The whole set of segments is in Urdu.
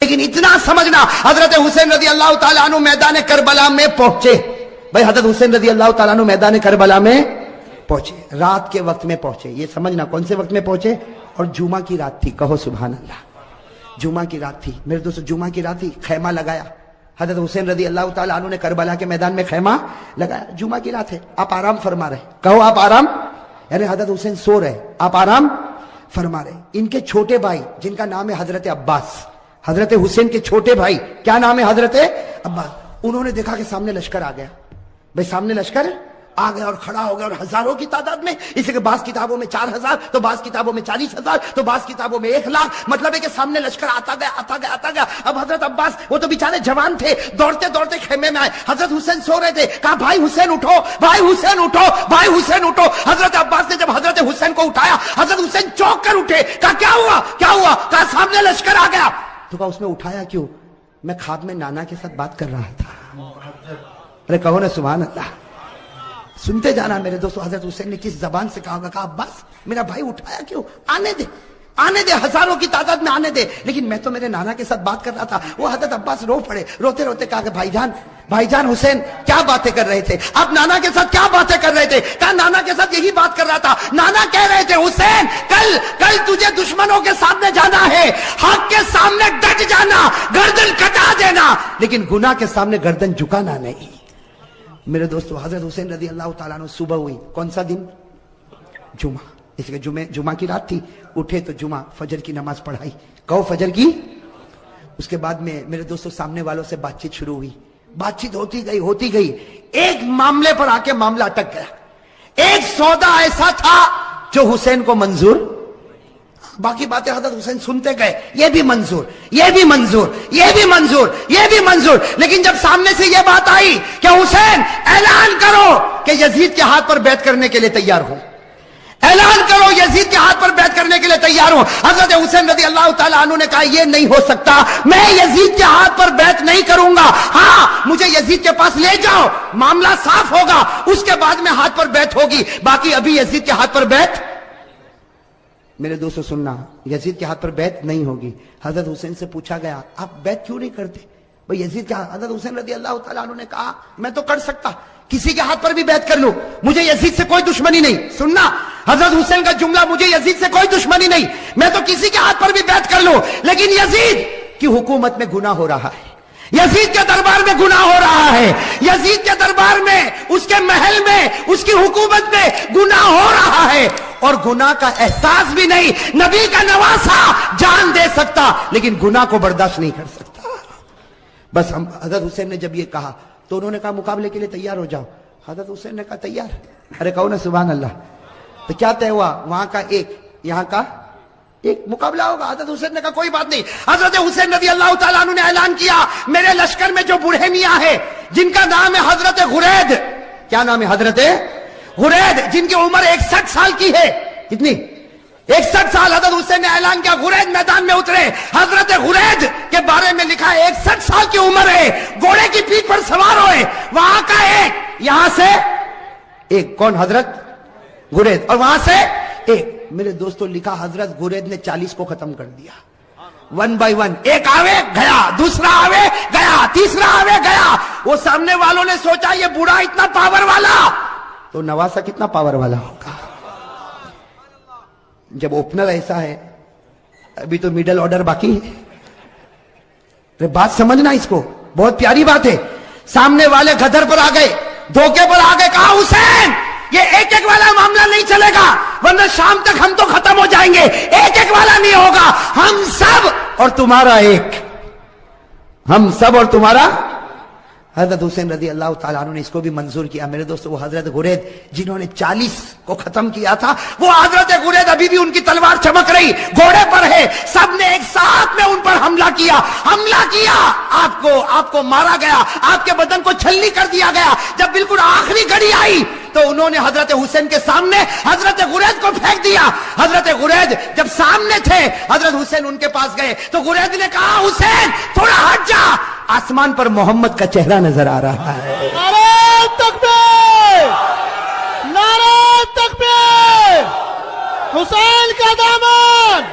لیکن اتنا سمجھنا حضرت حسین رضی اللہ تعالیٰ عنہ میدان کربلا میں پہنچے. بھائی حضرت حسین رضی اللہ تعالیٰ عنہ میدان کربلا میں پہنچے, رات کے وقت میں پہنچے. یہ سمجھنا کون سے وقت میں پہنچے, اور جمعہ کی رات تھی. کہو سبحان اللہ. جمعہ کی رات تھی میرے دوستو, جمعہ کی رات تھی. خیمہ لگایا حضرت حسین رضی اللہ تعالیٰ عنہ نے کربلا کے میدان میں خیمہ لگایا. جمعہ کی رات ہے, آپ آرام فرما رہے. کہو آپ آرام, یعنی حضرت حسین سو رہے, آپ آرام فرما رہے. ان کے چھوٹے بھائی جن کا نام ہے حضرت عباس, حضرت حسین کے چھوٹے بھائی, کیا نام ہے, حضرت عباس. انہوں نے دیکھا کہ سامنے لشکر آ گیا. بھائی سامنے لشکر آ گیا اور کھڑا ہو گیا, اور ہزاروں کی تعداد میں. اس لیے بعض کتابوں میں 4000, تو بعض کتابوں میں 40,000, تو بعض کتابوں میں 1,00,000. مطلب ہے کہ سامنے لشکر آتا گیا آتا گیا آتا گیا. اب حضرت عباس وہ تو بیچارے جوان تھے, دوڑتے دوڑتے خیمے میں آئے. حضرت حسین سو رہے تھے. کہا بھائی حسین اٹھو, بھائی حسین اٹھو, بھائی حسین اٹھو. حضرت عباس نے جب حضرت حسین کو اٹھایا, حضرت حسین چونک کر اٹھے. کہا کیا ہوا کیا ہوا؟ کہا سامنے لشکر آ گیا. تو کہا اس میں اٹھایا کیوں؟ میں خواب میں نانا کے ساتھ بات کر رہا تھا. ارے کہو نا سبحان اللہ. سنتے جانا میرے دوستو, حضرت حسین نے کس زبان سے کہا ہوگا, کہا عباس میرا بھائی اٹھایا کیوں؟ آنے دے آنے دے, ہزاروں کی تعداد میں آنے دے, لیکن میں تو میرے نانا کے ساتھ بات کر رہا تھا. وہ حضرت عباس رو پڑے, روتے روتے کہا کہ بھائی جان حسین کیا باتیں کر رہے تھے آپ؟ نانا کے ساتھ کیا باتیں کر رہے تھے؟ کہا نانا کے ساتھ یہی بات کر رہا تھا. نانا کہہ رہے تھے حسین کل تجھے دشمنوں کے سامنے جانا ہے, حق کے سامنے ڈٹ جانا, گردن کٹا دینا, لیکن گناہ کے سامنے گردن جھکانا نہیں. میرے دوستو حضرت حسین رضی اللہ تعالیٰ عنہ صبح ہوئی, کون سا دن؟ جمعہ. اس لیے جمعہ کی رات تھی. اٹھے تو جمعہ فجر کی نماز پڑھائی. کہو فجر کی. اس کے بعد میں میرے دوستو سامنے والوں سے بات چیت شروع ہوئی. بات چیت ہوتی گئی. ایک معاملے پر آ کے معاملہ اٹک گیا. ایک سودا ایسا تھا جو حسین کو منظور, باقی باتیں حضرت حسین سنتے گئے, یہ بھی منظور, یہ بھی منظور, یہ بھی منظور, یہ بھی منظور. لیکن جب سامنے سے یہ بات آئی کہ حسین اعلان کرو کہ یزید کے ہاتھ پر بیعت کرنے کے لیے تیار ہوں, اعلان کرو یزید کے ہاتھ پر بیعت کرنے کے لیے تیار ہوں. حضرت حسین رضی اللہ تعالیٰ عنہ نے کہا یہ نہیں ہو سکتا, میں یزید کے ہاتھ پر بیعت نہیں کروں گا. ہاں مجھے یزید کے پاس لے جاؤ, معاملہ صاف ہوگا, اس کے بعد میں ہاتھ پر بیعت ہوگی, باقی ابھی یزید کے ہاتھ پر بیعت. میرے دوستو سننا, یزید کے ہاتھ پر بیعت نہیں ہوگی. حضرت حسین سے پوچھا گیا آپ بیعت کیوں نہیں کرتے بھئی یزید کے ہاتھ؟ حضرت حسین رضی اللہ تعالیٰ عنہ نے کہا میں تو کر سکتا, کسی کے ہاتھ پر بھی بیعت کر لوں, مجھے یزید سے کوئی دشمنی نہیں. سننا حضرت حسین کا جملہ, مجھے یزید سے کوئی دشمنی نہیں, میں تو کسی کے ہاتھ پر بھی بیعت کر لوں, لیکن یزید کی حکومت میں گناہ ہو رہا ہے, یزید کے دربار میں گناہ ہو رہا ہے, یزید کے دربار میں, اس کے محل میں, اس کی حکومت میں گناہ ہو رہا ہے, اور گناہ کا احساس بھی نہیں. نبی کا نواسا جان دے سکتا لیکن گناہ کو برداشت نہیں کر سکتا. بس حضرت حسین نے جب یہ کہا تو انہوں نے کہا مقابلے کے لیے تیار ہو جاؤ. حضرت حسین نے کہا تیار. ارے کہو نا سبحان اللہ. تو کیا طے ہوا؟ وہاں کا ایک, یہاں کا ایک مقابلہ ہوگا. حضرت حسین نے کہا کوئی بات نہیں. حضرت حسین رضی اللہ تعالیٰ عنہ نے اعلان کیا میرے لشکر میں جو بوڑھے میاں ہے جن کا نام ہے حضرت غرید, کیا نام ہے؟ حضرت غرید, جن کی عمر 61 سال کی ہے. کتنی؟ 61 سال. حضرت حسین نے اعلان کیا غرید میدان میں اترے. حضرت غرید کے بارے میں لکھا ہے 61 سال کی عمر ہے, گھوڑے کی پیٹھ پر سوار ہوئے. وہاں کا ایک, یہاں سے ایک, کون؟ حضرت غرید, اور وہاں سے ایک. میرے دوستوں لکھا حضرت غرید نے 40 کو ختم کر دیا, 1 by 1. ایک آوے گیا, دوسرا آوے گیا, تیسرا آوے گیا. وہ سامنے والوں نے سوچا یہ بوڑھا اتنا پاور والا تو نواسا کتنا پاور والا ہوگا. جب اوپنر ایسا ہے, ابھی تو میڈل آرڈر باقی ہے. بات سمجھنا اس کو, بہت پیاری بات ہے. سامنے والے گدر پر آ گئے, دھوکے پر آ گئے. کہا حسین یہ ایک ایک والا معاملہ نہیں چلے گا, ورنہ شام تک ہم تو ختم ہو جائیں گے. ایک ایک والا نہیں ہوگا, ہم سب اور تمہارا ایک, ہم سب اور تمہارا. حضرت حسین رضی اللہ تعالیٰ عنہ نے اس کو بھی منظور کیا. میرے دوستو وہ حضرت غرید جنہوں نے 40 کو ختم کیا تھا, وہ حضرت غرید ابھی بھی ان کی تلوار چمک رہی, گھوڑے پر ہے. سب نے ایک ساتھ میں ان پر حملہ کیا. آپ کو مارا گیا, آپ کے بدن کو چھلنی کر دیا گیا. جب بالکل آخری گھڑی آئی تو انہوں نے حضرت حسین کے سامنے حضرت غرید کو پھینک دیا. حضرت غرید جب سامنے تھے, حضرت حسین ان کے پاس گئے تو غرید نے کہا حسین تھوڑا ہٹ جا, آسمان پر محمد کا چہرہ نظر آ رہا ہے. نعرہ تکبیر, نعرہ تکبیر, حسین کا دامن.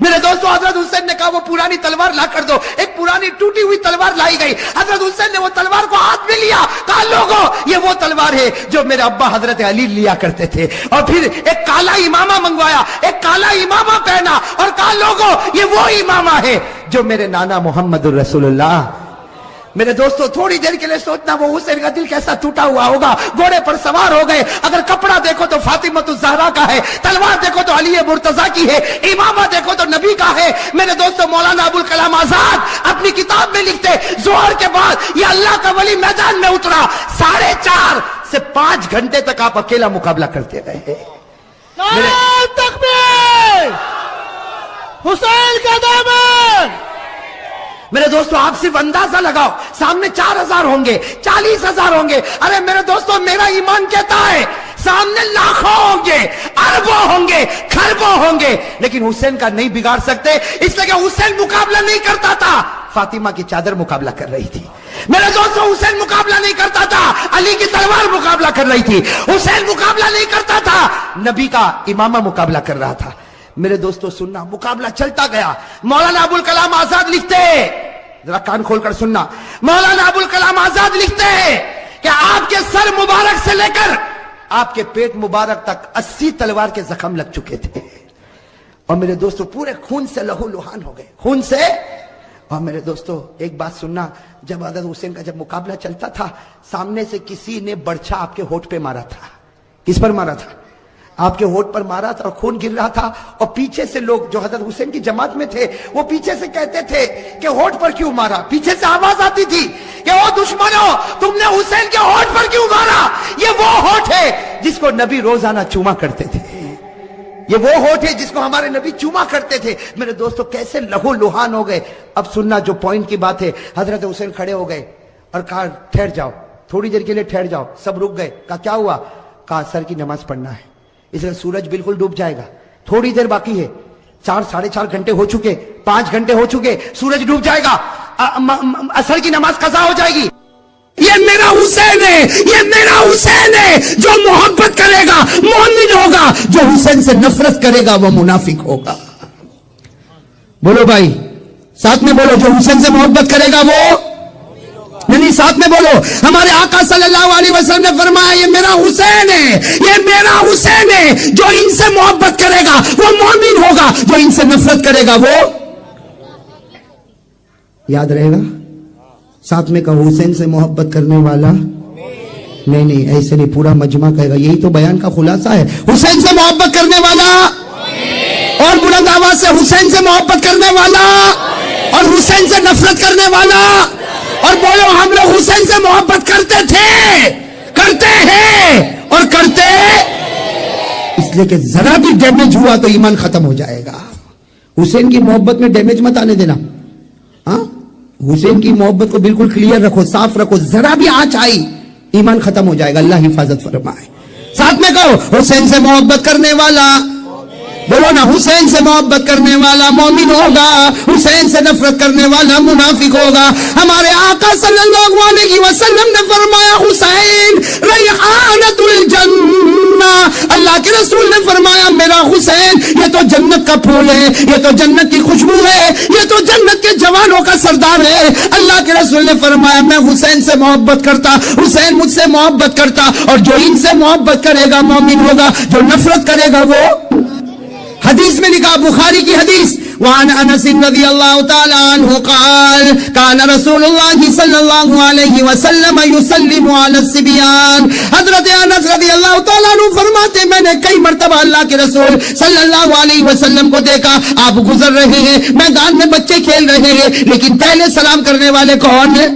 میرے دوستو حضرت حسین نے کہا وہ پرانی تلوار لا کر دو. ایک پرانی ٹوٹی ہوئی تلوار لائی گئی. حضرت حسین نے وہ تلوار کو ہاتھ میں لیا, کہا لوگو یہ وہ تلوار ہے جو میرے ابا حضرت علی لیا کرتے تھے. اور پھر ایک کالا امامہ منگوایا, ایک کالا امامہ پہنا اور کہا لوگو یہ وہ امامہ ہے جو میرے نانا محمد الرسول اللہ. میرے دوستو تھوڑی دیر کے لیے سوچنا وہ حسین کا دل کیسا ٹوٹا ہوا ہوگا. گھوڑے پر سوار ہو گئے. اگر کپڑا دیکھو تو فاطمۃ الزہرا کا ہے, تلوار دیکھو تو علی مرتضیٰ کی ہے, امامہ دیکھو تو نبی کا ہے. میرے دوستو مولانا ابوالکلام آزاد اپنی کتاب میں لکھتے ظہر کے بعد یہ اللہ کا ولی میدان میں اترا, 4.5 سے 5 گھنٹے تک آپ اکیلا مقابلہ کرتے رہے. نعرہ تکبیر, حسین کا دامن. میرے دوستو آپ صرف اندازہ لگاؤ, سامنے 4,000 ہوں گے, 40,000 ہوں گے. ارے میرے دوستو میرا ایمان کہتا ہے سامنے لاکھوں ہوں گے, اربوں ہوں گے, کھربوں ہوں گے, لیکن حسین کا نہیں بگاڑ سکتے, اس لیے کہ حسین مقابلہ نہیں کرتا تھا, فاطمہ کی چادر مقابلہ کر رہی تھی. میرے دوستو حسین مقابلہ نہیں کرتا تھا, علی کی تلوار مقابلہ کر رہی تھی. حسین مقابلہ نہیں کرتا تھا, نبی کا امامہ مقابلہ کر رہا تھا. میرے دوستو سننا, مقابلہ چلتا گیا. مولانا ابوالکلام آزاد لکھتے, ذرا کان کھول کر سننا, مولانا ابوالکلام آزاد لکھتے ہیں کہ آپ کے سر مبارک سے لے کر آپ کے پیٹ مبارک تک 80 تلوار کے زخم لگ چکے تھے. اور میرے دوستو پورے خون سے لہو لہان ہو گئے, خون سے. اور میرے دوستو ایک بات سننا, جب حضرت حسین کا جب مقابلہ چلتا تھا, سامنے سے کسی نے برچھا آپ کے ہونٹ پہ مارا تھا. کس پر مارا تھا؟ آپ کے ہونٹ پر مارا تھا اور خون گر رہا تھا. اور پیچھے سے لوگ جو حضرت حسین کی جماعت میں تھے وہ پیچھے سے کہتے تھے کہ ہونٹ پر کیوں مارا. پیچھے سے آواز آتی تھی کہ او دشمنوں تم نے حسین کے ہونٹ پر کیوں مارا, یہ وہ ہونٹ ہے جس کو نبی روزانہ چوما کرتے تھے, یہ وہ ہونٹ ہے جس کو ہمارے نبی چوما کرتے تھے. میرے دوستو کیسے لہو لہان ہو گئے. اب سننا جو پوائنٹ کی بات ہے, حضرت حسین کھڑے ہو گئے اور کہا ٹھہر جاؤ, تھوڑی دیر کے لیے ٹھہر جاؤ. سب رک گئے. کہا کیا ہوا؟ کہا عصر کی نماز پڑھنا ہے, اس لیے سورج بالکل ڈوب جائے گا, تھوڑی دیر باقی ہے, 4-4.5 گھنٹے ہو چکے, 5 گھنٹے ہو چکے, سورج ڈوب جائے گا, عصر کی نماز قضا ہو جائے گی. یہ میرا حسین ہے, یہ میرا حسین ہے. جو محبت کرے گا مومن ہوگا, جو حسین سے نفرت کرے گا وہ منافق ہوگا. بولو بھائی, ساتھ میں بولو, جو حسین سے محبت کرے گا وہ نہیں, ساتھ میں بولو. ہمارے آقا صلی اللہ علیہ وسلم نے فرمایا یہ میرا حسین ہے, یہ میرا حسین ہے. جو ان سے محبت کرے گا وہ مومن ہوگا, جو ان سے نفرت کرے گا وہ. یاد رہے گا, ساتھ میں کہو حسین سے محبت کرنے والا. نہیں ایسے نہیں, پورا مجمع کہے گا. یہی تو بیان کا خلاصہ ہے. حسین سے محبت کرنے والا, اور بلند آواز سے حسین سے محبت کرنے والا, اور حسین سے نفرت کرنے والا. اور بولو ہم لوگ حسین سے محبت کرتے تھے, کرتے ہیں اور کرتے, اس لیے کہ ذرا بھی ڈیمیج ہوا تو ایمان ختم ہو جائے گا. حسین کی محبت میں ڈیمیج مت آنے دینا. ہاں, حسین کی محبت کو بالکل کلیئر رکھو, صاف رکھو. ذرا بھی آنچ آئی ایمان ختم ہو جائے گا. اللہ حفاظت فرمائے. ساتھ میں کہو حسین سے محبت کرنے والا. بولو نا, حسین سے محبت کرنے والا مومن ہوگا, حسین سے نفرت کرنے والا منافق ہوگا. ہمارے آقا صلی اللہ علیہ وسلم نے فرمایا حسین ریحانۃ الجنہ. اللہ کے رسول نے فرمایا میرا حسین یہ تو جنت کا پھول ہے, یہ تو جنت کی خوشبو ہے, یہ تو جنت کے جوانوں کا سردار ہے. اللہ کے رسول نے فرمایا میں حسین سے محبت کرتا, حسین مجھ سے محبت کرتا, اور جو ان سے محبت کرے گا مومن ہوگا, جو نفرت کرے گا وہ. حدیث میں لکھا, بخاری کی حدیث, وعن انس رضی اللہ تعالی عنہ قال کان رسول اللہ صلی اللہ علیہ وسلم یسلم علی الصبیان. حضرت انس رضی اللہ تعالی عنہ فرماتے میں نے کئی مرتبہ اللہ کے رسول صلی اللہ علیہ وسلم کو دیکھا, آپ گزر رہے ہیں, میدان میں بچے کھیل رہے ہیں, لیکن پہلے سلام کرنے والے کون ہیں؟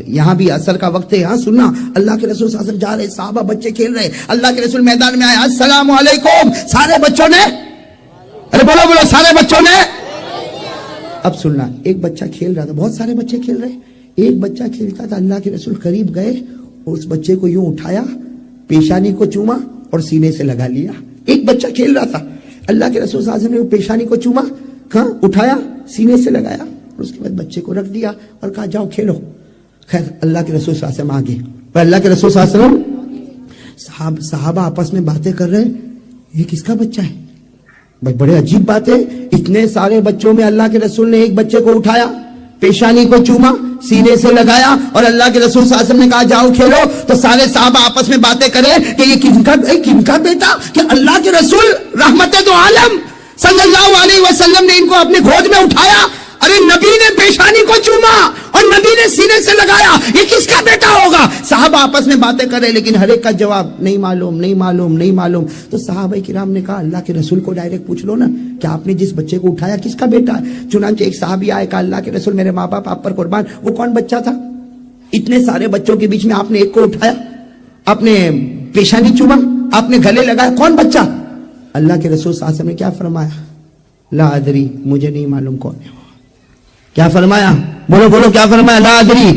یہاں بھی اثر کا وقت ہے. ہاں سننا, اللہ کے رسول صلی اللہ علیہ وسلم جا رہے, صحابہ بچے کھیل رہے, اللہ کے رسول میدان میں آئے, السلام علیکم. سارے بچوں نے, ارے بولو بولو, سارے بچوں نے. اب سننا, ایک بچہ کھیل رہا تھا, بہت سارے بچے کھیل رہے, ایک بچہ کھیلتا تھا. اللہ کے رسول قریب گئے, اس بچے کو یوں اٹھایا, پیشانی کو چوما اور سینے سے لگا لیا. ایک بچہ کھیل رہا تھا, اللہ کے رسول صلی اللہ علیہ وسلم نے پیشانی کو چوما, کہاں اٹھایا, سینے سے لگایا, اور اس کے بعد بچے کو رکھ دیا اور کہا جاؤ کھیلو. خیر اللہ کے رسول صلی اللہ علیہ وسلم آگے, اور اللہ کے رسول صلی اللہ علیہ وسلم, صحابہ آپس میں باتیں کر رہے, یہ کس کا بچہ ہے, بھائی بڑے عجیب بات ہے، اتنے سارے بچوں میں اللہ کے رسول نے ایک بچے کو اٹھایا، پیشانی کو چوما، سینے سے لگایا، اور اللہ کے رسول صلی اللہ علیہ وسلم نے کہا جاؤ کھیلو. تو سارے صحابہ آپس میں باتیں کرے کہ یہ کن کا بیٹا، کہ اللہ کے رسول رحمت دو عالم صلی اللہ علیہ وسلم نے ان کو اپنی گود میں اٹھایا. ارے نبی نے پیشانی کو چوما اور نبی نے سینے سے لگایا، یہ کس کا بیٹا ہوگا؟ صحابہ آپس میں باتیں کرے، لیکن ہر ایک کا جواب نہیں معلوم نہیں معلوم نہیں معلوم. تو صحابہ کرام نے کہا اللہ کے رسول کو ڈائریکٹ پوچھ لو نا کہ آپ نے جس بچے کو اٹھایا کس کا بیٹا ہے؟ چنانچہ ایک صحابی آئے، کہا اللہ کے رسول میرے ماں باپ آپ پر قربان، وہ کون بچہ تھا؟ اتنے سارے بچوں کے بیچ میں آپ نے ایک کو اٹھایا، آپ نے پیشانی چوما، آپ نے گلے لگایا، کون بچہ؟ اللہ کے رسول صلی اللہ علیہ وسلم نے کیا فرمایا؟ لا ادری، مجھے نہیں معلوم کون ہے. کیا فرمایا؟ بولو بولو، کیا فرمایا؟ لا ادری،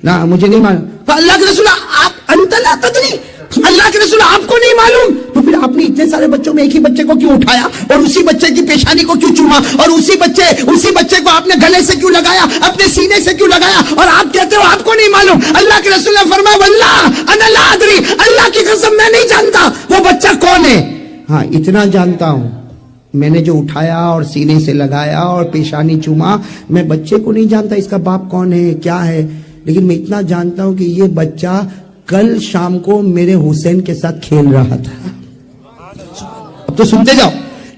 لا مجھے نہیں معلوم. تو اللہ کے رسول آپ انت لا تدری، اللہ کے رسول آپ کو نہیں معلوم، تو پھر آپ نے اتنے سارے بچوں میں ایک ہی بچے کو کیوں اٹھایا اور اسی بچے کی پیشانی کو کیوں چوما اور اسی بچے کو آپ نے گلے سے کیوں لگایا، اپنے سینے سے کیوں لگایا، اور آپ کہتے ہو آپ کو نہیں معلوم؟ اللہ کے رسول نے فرمایا واللہ انا لا ادری، اللہ کی قسم میں نہیں جانتا وہ بچہ کون ہے. ہاں اتنا جانتا ہوں، میں نے جو اٹھایا اور سینے سے لگایا اور پیشانی چوما، میں بچے کو نہیں جانتا اس کا باپ کون ہے کیا ہے، لیکن میں اتنا جانتا ہوں کہ یہ بچہ کل شام کو میرے حسین کے ساتھ کھیل رہا تھا. اب تو سنتے جاؤ،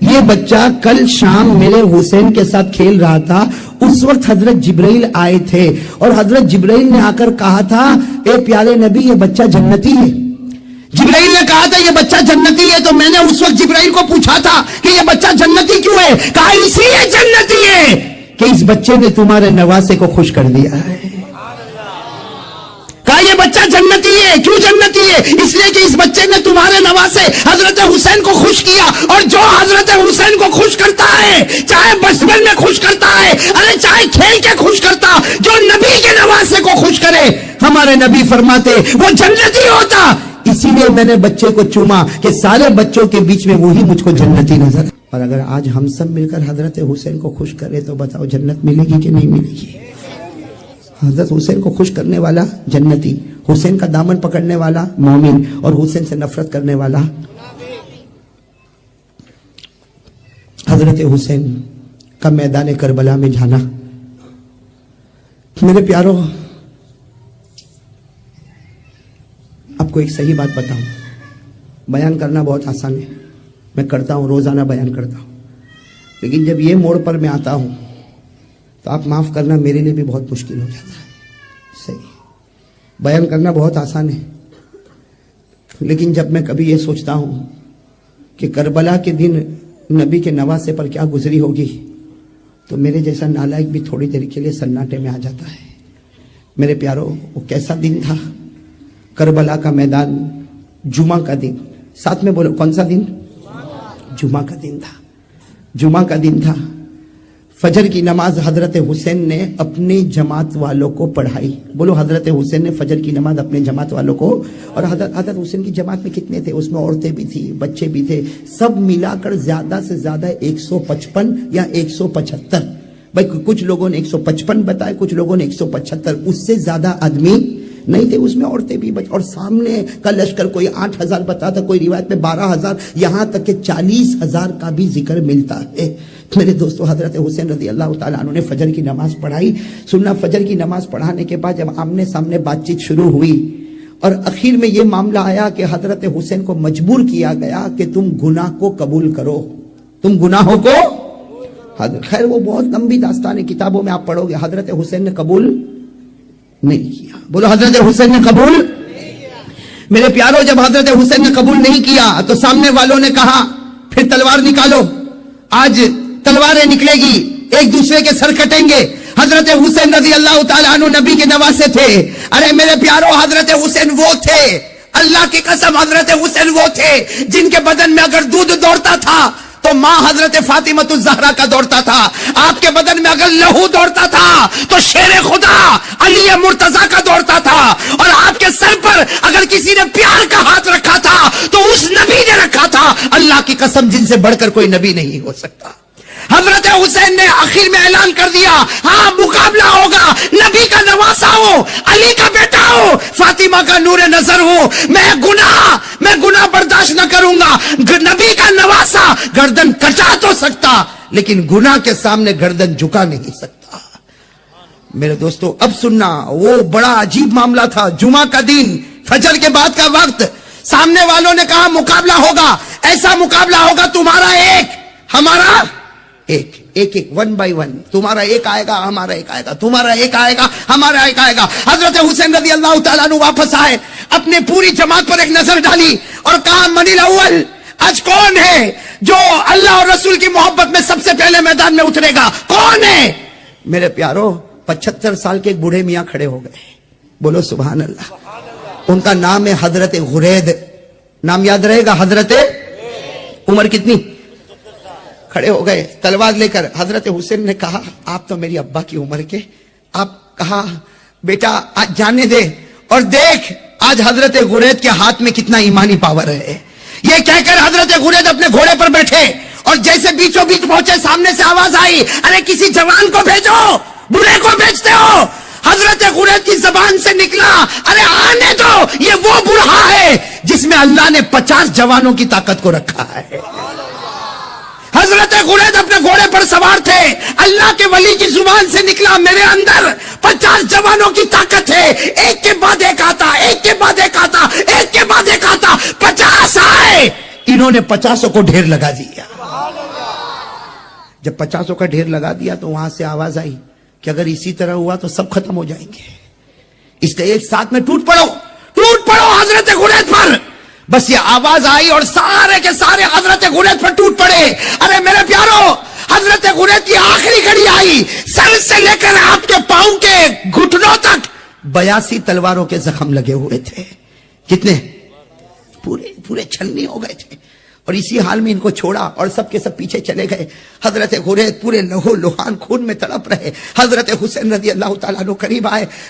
یہ بچہ کل شام میرے حسین کے ساتھ کھیل رہا تھا. اس وقت حضرت جبرائیل آئے تھے اور حضرت جبرائیل نے آ کر کہا تھا اے پیارے نبی یہ بچہ جنتی ہے. جبرائیل نے کہا تھا یہ بچہ جنتی ہے. تو میں نے اس وقت جبرائیل کو پوچھا تھا کہ یہ بچہ جنتی کیوں ہے؟ کہا اسی لیے جنتی ہے کہ اس بچے نے تمہارے نواسے کو خوش کر دیا ہے. کہا یہ بچہ جنتی ہے. کیوں جنتی ہے؟ اس لیے کہ اس بچے نے تمہارے نواسے حضرت حسین کو خوش کیا، اور جو حضرت حسین کو خوش کرتا ہے، چاہے بچپن میں خوش کرتا ہے، ارے چاہے کھیل کے خوش کرتا، جو نبی کے نواسے کو خوش کرے، ہمارے نبی فرماتے وہ جنتی ہوتا. اسی لیے میں نے بچے کو چوما کہ سارے بچوں کے بیچ میں وہی مجھ کو جنتی نظر. اور اگر آج ہم سب مل کر حضرت حسین کو خوش کرے تو بتاؤ جنت ملے گی کہ نہیں ملے گی؟ حضرت حسین کو خوش کرنے والا جنتی، حسین کا دامن پکڑنے والا مومن، اور حسین سے نفرت کرنے والا. حضرت حسین کا میدان کربلا میں جانا، میرے پیارو آپ کو ایک صحیح بات بتاؤں، بیان کرنا بہت آسان ہے، میں کرتا ہوں، روزانہ بیان کرتا ہوں، لیکن جب یہ موڑ پر میں آتا ہوں تو آپ معاف کرنا میرے لیے بھی بہت مشکل ہو جاتا ہے. صحیح، بیان کرنا بہت آسان ہے، لیکن جب میں کبھی یہ سوچتا ہوں کہ کربلا کے دن نبی کے نواسے پر کیا گزری ہوگی تو میرے جیسا نالائق بھی تھوڑی دیر کے لیے سناٹے میں آ جاتا ہے. میرے پیارو وہ کیسا دن تھا؟ کربلا کا میدان، جمعہ کا دن. ساتھ میں بولو کون سا دن؟ جمعہ کا دن تھا. جمعہ کا دن تھا. فجر کی نماز حضرت حسین نے اپنے جماعت والوں کو پڑھائی. بولو حضرت حسین نے فجر کی نماز اپنے جماعت والوں کو. اور حضرت حسین کی جماعت میں کتنے تھے؟ اس میں عورتیں بھی تھی، بچے بھی تھے، سب ملا کر زیادہ سے زیادہ 155 یا 175. بھائی کچھ لوگوں نے 155 بتائے، کچھ لوگوں نے 175. اس سے زیادہ آدمی نہیں تھے. اس میں عورتیں بھی اور سامنے کا لشکر کوئی 8,000 بتاتا، کوئی روایت میں 12,000، یہاں تک کہ 40,000 کا بھی ذکر ملتا ہے. میرے دوستو حضرت حسین رضی اللہ تعالیٰ عنہ نے فجر کی نماز پڑھائی. سننا، فجر کی نماز پڑھانے کے بعد جب آمنے سامنے بات چیت شروع ہوئی اور اخیر میں یہ معاملہ آیا کہ حضرت حسین کو مجبور کیا گیا کہ تم گناہ کو قبول کرو، تم گناہوں کو. خیر وہ بہت لمبی داستان ہے، کتابوں میں آپ پڑھو گے. حضرت حسین نے قبول نہیں کیا. بولو حضرت حسین نے قبول. میرے پیارو جب حضرت حسین نے قبول نہیں کیا تو سامنے والوں نے کہا پھر تلوار نکالو، آج تلواریں نکلے گی، ایک دوسرے کے سر کٹیں گے. حضرت حسین رضی اللہ تعالیٰ عنہ نبی کے نواسے تھے. ارے میرے پیارو حضرت حسین وہ تھے، اللہ کی قسم حضرت حسین وہ تھے جن کے بدن میں اگر دودھ دوڑتا تھا تو ماں حضرت فاطمہ الزہرا کا دوڑتا تھا. آپ کے بدن میں اگر لہو دوڑتا تھا تو شیر خدا علی مرتضی کا دوڑتا تھا. اور آپ کے سر پر اگر کسی نے پیار کا ہاتھ رکھا تھا تو اس نبی نے رکھا تھا. اللہ کی قسم جن سے بڑھ کر کوئی نبی نہیں ہو سکتا. حضرت حسین نے آخر میں اعلان کر دیا ہاں مقابلہ ہوگا، نبی کا نواسا ہوں، علی کا بیٹا ہوں، فاطمہ کا نور نظر ہوں، میں گناہ برداشت نہ کروں گا۔ نبی کا نواسا گردن کٹا تو سکتا لیکن گناہ کے سامنے گردن جھکا نہیں سکتا۔ میرے دوستو اب سننا، وہ بڑا عجیب معاملہ تھا، جمعہ کا دن، فجر کے بعد کا وقت، سامنے والوں نے کہا مقابلہ ہوگا، ایسا مقابلہ ہوگا تمہارا ایک ہمارا ایک ون بائی ون، تمہارا ایک آئے گا ہمارا ایک آئے گا، تمہارا ایک آئے گا ہمارا ایک آئے گا۔ حضرت حسین رضی اللہ تعالیٰ عنہ واپس آئے، اپنے پوری جماعت پر ایک نظر ڈالی اور کہا من الاول، آج کون ہے جو اللہ اور رسول کی محبت میں سب سے پہلے میدان میں اترے گا؟ کون ہے؟ میرے پیارو 75 سال کے ایک بوڑھے میاں کھڑے ہو گئے، بولو سبحان اللہ۔ ان کا نام ہے حضرت غرید، نام یاد رہے گا، حضرت، عمر کتنی؟ کھڑے ہو گئے تلوار لے کر۔ حضرت حسین نے کہا آپ تو میری ابا کی عمر کے، آپ کہا بیٹا آج جانے دے اور دیکھ آج حضرت غرید کے ہاتھ میں کتنا ایمانی پاور ہے۔ یہ کہہ کر حضرت غرید اپنے گھوڑے پر بیٹھے اور جیسے بیچوں بیچ پہنچے سامنے سے آواز آئی ارے کسی جوان کو بھیجو، بوڑھے کو بھیجتے ہو۔ حضرت غرید کی زبان سے نکلا ارے آنے دو، یہ وہ بوڑھا ہے جس میں اللہ نے 50 جوانوں کی طاقت کو رکھا ہے۔ حضرت غرید اپنے گھوڑے پر سوار تھے، اللہ کے ولی کی زبان سے نکلا میرے اندر 50 جوانوں کی طاقت ہے، ایک کے بعد ایک آتا، ایک کے بعد ایک آتا، ایک کے بعد ایک آتا، 50 آئے، انہوں نے 50 کو ڈھیر لگا دیا۔ جب 50 کا ڈھیر لگا دیا تو وہاں سے آواز آئی کہ اگر اسی طرح ہوا تو سب ختم ہو جائیں گے، اس لیے ایک ساتھ میں ٹوٹ پڑو حضرت غرید پر۔ بس یہ آواز آئی اور سارے کے سارے حضرت غرید پر ٹوٹ پڑے۔ ارے میرے پیارو حضرت غرید کی آخری گھڑی آئی، سر سے لے کر آپ کے پاؤں کے گھٹنوں تک 82 تلواروں کے زخم لگے ہوئے تھے۔ کتنے؟ پورے چھلنی ہو گئے تھے۔ اور اسی حال میں ان کو چھوڑا اور سب کے سب پیچھے چلے گئے۔ حضرت غرید پورے لہو لہان خون میں تڑپ رہے۔ حضرت حسین رضی اللہ تعالیٰ عنہ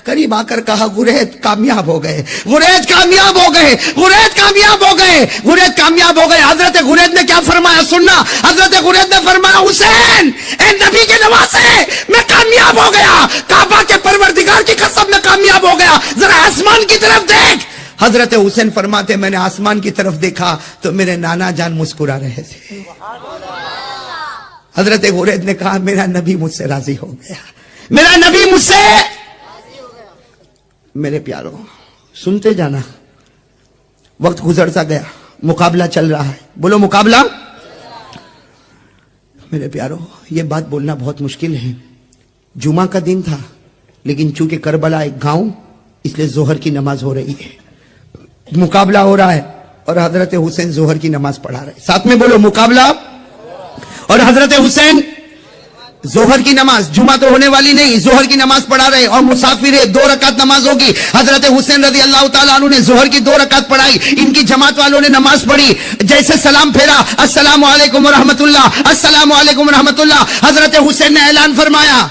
قریب آ کر کہا غرید کامیاب ہو گئے، غرید کامیاب ہو گئے، غرید کامیاب ہو گئے، غرید کامیاب ہو گئے۔ حضرت غرید نے کیا فرمایا سننا، حضرت غرید نے فرمایا حسین اے نبی کے نواسے میں کامیاب ہو گیا، کعبہ کے پروردگار کی قسم میں کامیاب ہو گیا، ذرا آسمان کی طرف دیکھ۔ حضرت حسین فرماتے میں نے آسمان کی طرف دیکھا تو میرے نانا جان مسکرا رہے تھے۔ حضرت غرید نے کہا میرا نبی مجھ سے راضی ہو گیا، میرا نبی مجھ سے۔ میرے پیارو سنتے جانا، وقت گزرتا گیا، مقابلہ چل رہا ہے، بولو مقابلہ۔ میرے پیارو یہ بات بولنا بہت مشکل ہے، جمعہ کا دن تھا لیکن چونکہ کربلا ایک گاؤں اس لیے ظہر کی نماز ہو رہی ہے، مقابلہ ہو رہا ہے اور حضرت حسین ظہر کی نماز پڑھا رہے، ساتھ میں بولو مقابلہ۔ اور حضرت حسین ظہر کی نماز، جمعہ تو ہونے والی نہیں، ظہر کی نماز پڑھا رہے اور مسافر ہے، 2 رکعت نماز ہوگی۔ حضرت حسین رضی اللہ تعالیٰ عنہ نے ظہر کی 2 رکعت پڑھائی، ان کی جماعت والوں نے نماز پڑھی، جیسے سلام پھیرا السلام علیکم ورحمت اللہ، السلام علیکم ورحمت اللہ۔ حضرت حسین نے اعلان فرمایا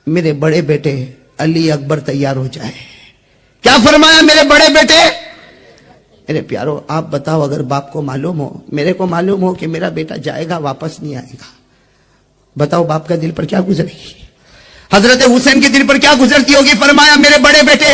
میرے بڑے بیٹے علی اکبر تیار ہو جائے۔ کیا فرمایا؟ میرے بڑے بیٹے۔ میرے پیارو آپ بتاؤ اگر باپ کو معلوم ہو، میرے کو معلوم ہو کہ میرا بیٹا جائے گا واپس نہیں آئے گا، بتاؤ باپ کا دل پر کیا گزرے گی؟ حضرت حسین کے دل پر کیا گزرتی ہوگی؟ فرمایا میرے بڑے بیٹے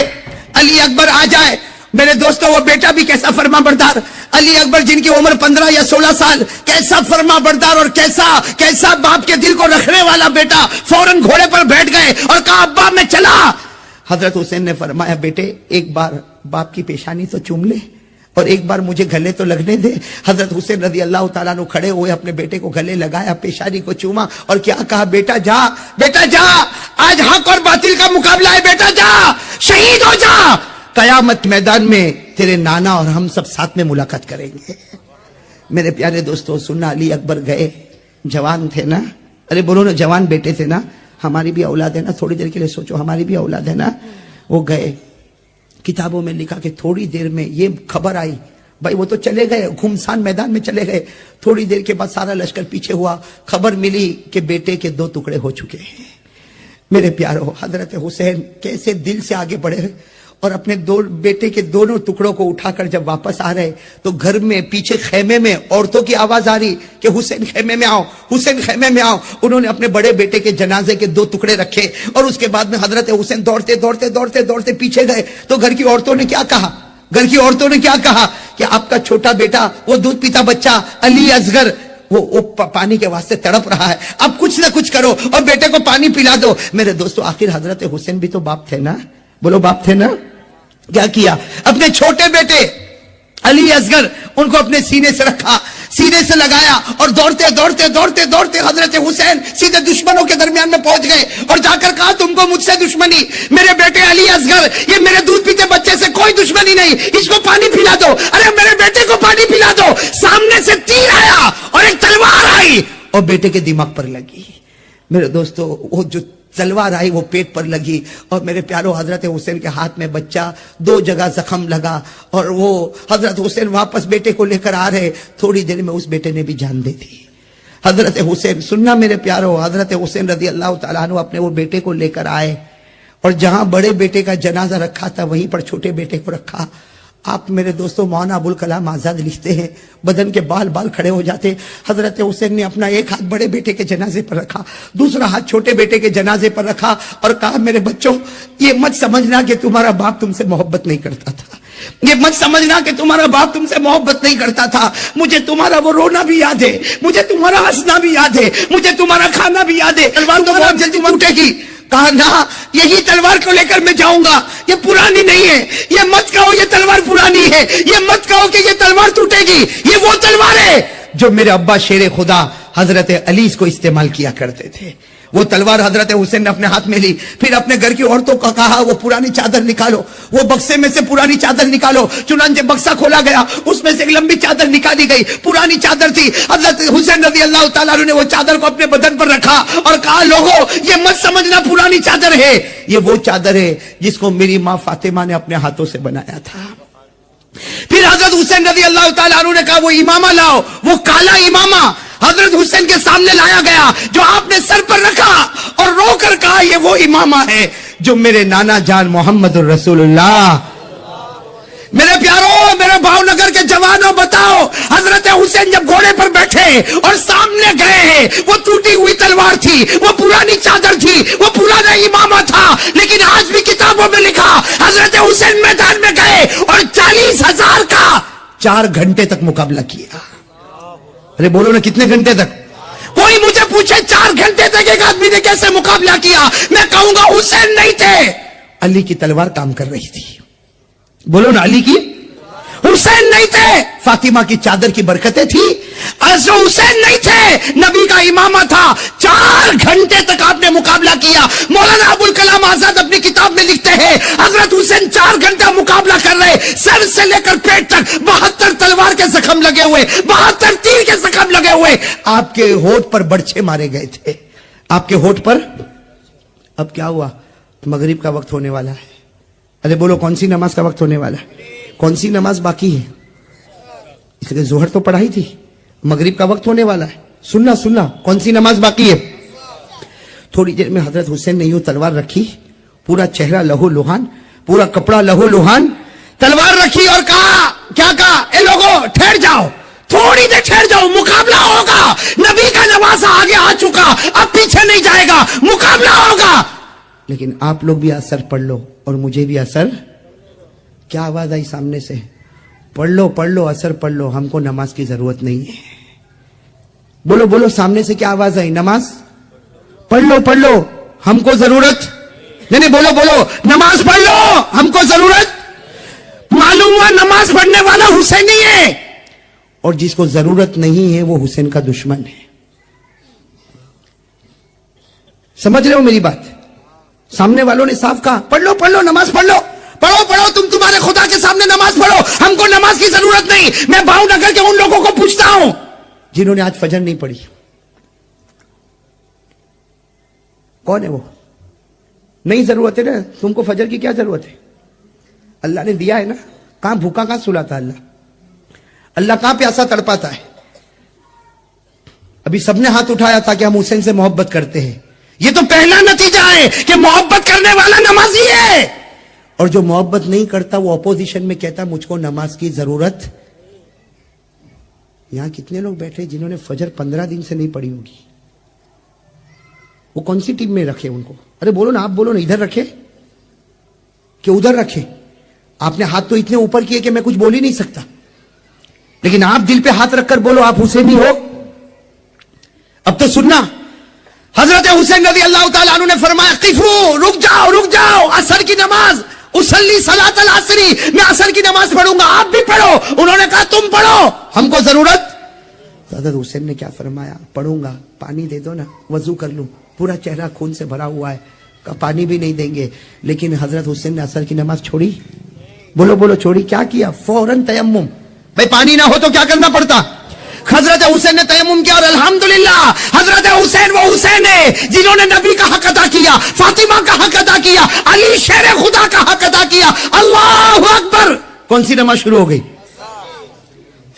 علی اکبر آ جائے۔ میرے دوستو وہ بیٹا بھی کیسا فرما بردار، علی اکبر جن کی عمر 15 یا 16 سال، کیسا فرما بردار اور کیسا باپ کے دل کو رکھنے والا بیٹا، فوراً گھوڑے پر بیٹھ گئے اور کہا ابا میں چلا۔ حضرت حسین نے فرمایا بیٹے ایک بار باپ کی پیشانی تو چوم لے اور ایک بار مجھے گلے تو لگنے دے۔ حضرت حسین رضی اللہ تعالیٰ عنہ کھڑے ہوئے، اپنے بیٹے کو گلے لگایا، پیشانی کو چوما اور کیا کہا بیٹا جا، بیٹا جا، آج حق اور باطل کا مقابلہ ہے، بیٹا جا، شہید ہو جا، قیامت میدان میں تیرے نانا اور ہم سب ساتھ میں ملاقات کریں گے۔ میرے پیارے دوستو سننا، علی اکبر گئے، جوان تھے نا، ارے بولو نا جوان بیٹے تھے نا، ہماری بھی اولاد ہے نا، تھوڑی دیر کے لیے سوچو ہماری بھی اولاد ہے نا۔ وہ گئے، کتابوں میں لکھا کہ تھوڑی دیر میں یہ خبر آئی، بھائی وہ تو چلے گئے گھمسان میدان میں چلے گئے، تھوڑی دیر کے بعد سارا لشکر پیچھے ہوا، خبر ملی کہ بیٹے کے 2 ٹکڑے ہو چکے ہیں۔ میرے پیارو حضرت حسین کیسے دل سے آگے بڑھے اور اپنے دو بیٹے کے دونوں ٹکڑوں کو اٹھا کر جب واپس آ رہے تو گھر میں پیچھے خیمے میں عورتوں کی آواز آ رہی کہ حسین خیمے میں آؤ، حسین خیمے میں آؤ. انہوں نے اپنے بڑے بیٹے کے جنازے کے 2 ٹکڑے رکھے اور اس کے بعد میں حضرت حسین دوڑتے دوڑتے دوڑتے دوڑتے پیچھے گئے. تو گھر کی عورتوں نے کیا کہا؟ گھر کی عورتوں نے کیا کہا کہ آپ کا چھوٹا بیٹا، وہ دودھ پیتا بچہ علی اصغر، وہ پانی کے واسطے تڑپ رہا ہے، اب کچھ نہ کچھ کرو اور بیٹے کو پانی پلا دو. میرے دوستو، آخر حضرت حسین بھی تو باپ تھے نا، بولو باپ تھے نا. کیا کیا؟ اپنے چھوٹے بیٹے علی اصغر ان کو اپنے سینے سے رکھا، سینے سے لگایا اور دوڑتے دوڑتے دوڑتے دوڑتے حضرت حسین سیدھے دشمنوں کے درمیان میں پہنچ گئے اور جا کر کہا تم کو مجھ سے دشمنی، میرے بیٹے علی اصغر، یہ میرے دودھ پیتے بچے سے کوئی دشمنی نہیں، اس کو پانی پلا دو. ارے میرے بیٹے کو پانی پلا دو. سامنے سے تیر آیا اور ایک تلوار آئی اور بیٹے کے دماغ پر لگی. میرے دوستو، وہ جو تلوار آئی وہ پیٹ پر لگی اور میرے پیارو حضرت حسین کے ہاتھ میں بچہ، 2 جگہ زخم لگا اور وہ حضرت حسین واپس بیٹے کو لے کر آ رہے. تھوڑی دیر میں اس بیٹے نے بھی جان دے دی. حضرت حسین، سننا میرے پیارو، حضرت حسین رضی اللہ تعالیٰ عنہ اپنے وہ بیٹے کو لے کر آئے اور جہاں بڑے بیٹے کا جنازہ رکھا تھا وہیں پر چھوٹے بیٹے کو رکھا. آپ میرے دوستوں، مولانا ابوالکلام آزاد لکھتے ہیں بدن کے بال کھڑے ہو جاتے. حضرت حسین نے اپنا ایک ہاتھ بڑے بیٹے کے جنازے پر رکھا، دوسرا ہاتھ چھوٹے بیٹے کے جنازے پر رکھا اور کہا میرے بچوں، یہ مت سمجھنا کہ تمہارا باپ تم سے محبت نہیں کرتا تھا، یہ مت سمجھنا کہ تمہارا باپ تم سے محبت نہیں کرتا تھا. مجھے تمہارا وہ رونا بھی یاد ہے، مجھے تمہارا ہنسنا بھی یاد ہے، مجھے تمہارا کھانا بھی یاد ہے. تلوار تو بہت جلدی ٹوٹے گی. کہا نہ، یہی تلوار کو لے کر میں جاؤں گا، یہ پرانی نہیں ہے. یہ مت کہو یہ تلوار پرانی ہے، یہ مت کہو کہ یہ تلوار ٹوٹے گی. یہ وہ تلوار ہے جو میرے ابا شیر خدا حضرت علی کو استعمال کیا کرتے تھے. وہ تلوار حضرت حسین نے اپنے ہاتھ میں لی. پھر اپنے گھر کی عورتوں کو کہا وہ پرانی چادر نکالو، وہ بکسے میں سے پرانی چادر نکالو. چنانچہ بکسہ کھولا گیا، اس میں سے ایک لمبی چادر نکالی گئی، پرانی چادر تھی. حضرت حسین رضی اللہ تعالیٰ عنہ نے وہ چادر کو اپنے بدن پر رکھا اور کہا لوگوں، یہ مت سمجھنا پرانی چادر ہے، یہ وہ چادر ہے جس کو میری ماں فاطمہ نے اپنے ہاتھوں سے بنایا تھا. پھر حضرت حسین رضی اللہ تعالیٰ عنہ نے کہا وہ امامہ لاؤ. وہ کالا امامہ حضرت حسین کے سامنے لایا گیا جو آپ نے سر پر رکھا اور رو کر کہا یہ وہ امامہ ہے جو میرے نانا جان محمد الرسول اللہ. میرے پیاروں، میرے بھاؤ نگر کے جوانوں، بتاؤ، حضرت حسین جب گھوڑے پر بیٹھے اور سامنے گئے ہیں، وہ ٹوٹی ہوئی تلوار تھی، وہ پرانی چادر تھی، وہ پرانا امامہ تھا، لیکن آج بھی کتابوں میں لکھا حضرت حسین میدان میں گئے اور 40,000 کا 4 گھنٹے تک مقابلہ کیا. ارے بولو نا، کتنے گھنٹے تک؟ کوئی مجھے پوچھے 4 گھنٹے تک ایک آدمی نے کیسے مقابلہ کیا، میں کہوں گا حسین نہیں تھے، علی کی تلوار کام کر رہی تھی. بولو نا، علی کی، حسین نہیں تھے، فاطمہ کی چادر کی برکتیں تھی. حسین نہیں تھے، نبی کا امامہ تھا. 4 گھنٹے تک آپ نے مقابلہ کیا. مولانا ابوالکلام آزاد اپنی کتاب میں لکھتے ہیں حضرت حسین 4 گھنٹہ مقابلہ کر رہے، سر سے لے کر پیٹ تک 72 تلوار کے زخم لگے ہوئے، 72 تیر کے زخم لگے ہوئے. آپ کے ہونٹ پر برچھے مارے گئے تھے، آپ کے ہونٹ پر. اب کیا ہوا؟ مغرب کا وقت ہونے والا ہے. ارے بولو، کون سی نماز کا وقت ہونے والا ہے؟ کون سی نماز باقی ہے؟ اس لیے ظہر تو پڑھائی تھی، مغرب کا وقت ہونے والا ہے. سننا، کون سی نماز باقی ہے؟ تھوڑی دیر میں حضرت حسین نے یوں تلوار رکھی، پورا چہرہ لہو لہان، پورا کپڑا لہو لہان، تلوار رکھی اور کہا، کیا کہا؟ اے لوگوں ٹھہر جاؤ، تھوڑی دیر ٹھہر جاؤ، مقابلہ ہوگا. نبی کا نواسہ آگے آ چکا، اب پیچھے نہیں جائے گا، مقابلہ ہوگا. لیکن آپ لوگ بھی اثر پڑھ لو اور مجھے بھی اثر. کیا آواز آئی سامنے سے؟ پڑھ لو، اثر پڑھ لو، ہم کو نماز کی ضرورت نہیں ہے. بولو، سامنے سے کیا آواز آئی؟ نماز پڑھ لو، ہم کو ضرورت نہیں. بولو، نماز پڑھ لو، ہم کو ضرورت. معلوم ہوا نماز پڑھنے والا حسین ہی ہے اور جس کو ضرورت نہیں ہے وہ حسین کا دشمن ہے. سمجھ رہے ہو میری بات؟ سامنے والوں نے صاف کہا پڑھ لو، نماز پڑھ لو، پڑھو، تم تمہارے خدا کے سامنے نماز پڑھو، ہم کو نماز کی ضرورت نہیں. میں بھاؤ نگر کے ان لوگوں کو پوچھتا ہوں جنہوں نے آج فجر نہیں پڑھی. کون ہے وہ؟ نہیں ضرورت ہے نا، تم کو فجر کی کیا ضرورت ہے؟ اللہ نے دیا ہے نا. کہاں بھوکا کہاں سلاتا اللہ کہاں پیاسا تڑپاتا ہے؟ ابھی سب نے ہاتھ اٹھایا تھا کہ ہم حسین سے محبت کرتے ہیں. یہ تو پہلا نتیجہ ہے کہ محبت کرنے والا نمازی ہے اور جو محبت نہیں کرتا وہ اپوزیشن میں کہتا مجھ کو نماز کی ضرورت. یہاں کتنے لوگ بیٹھے جنہوں نے فجر 15 دن سے نہیں پڑھی ہوگی؟ وہ کون سی ٹیم میں رکھے ان کو؟ ارے بولو نا، آپ بولو نا، ادھر رکھے کہ ادھر رکھے؟ آپ نے ہاتھ تو اتنے اوپر کیے کہ میں کچھ بول ہی نہیں سکتا، لیکن آپ دل پہ ہاتھ رکھ کر بولو آپ حسینی ہو. اب تو سننا، حضرت حسین رضی اللہ تعالیٰ عنہ نے فرمایا قفو، رک جاؤ، عصر کی نماز، اصلی صلاۃ العصری، میں عصر کی نماز پڑھوں گا، آپ بھی پڑھو. انہوں نے کہا تم پڑھو، ہم کو ضرورت. حضرت حسین نے کیا فرمایا؟ پڑھوں گا، پانی دے دو نا، وضو کر لوں، پورا چہرہ خون سے بھرا ہوا ہے، پانی بھی نہیں دیں گے. لیکن حضرت حسین نے عصر کی نماز چھوڑی؟ بولو چھوڑی؟ کیا کیا؟ فوراً تیمم. بھائی پانی نہ ہو تو کیا کرنا پڑتا؟ حضرت حسین نے تیمم کیا، اور الحمدللہ حضرت حسین وہ حسین ہے جنہوں نے نبی کا حق ادا کیا، فاطمہ کا حق ادا کیا، علی شیر خدا کا حق ادا کیا. اللہ اکبر. کون سی نماز شروع ہو گئی؟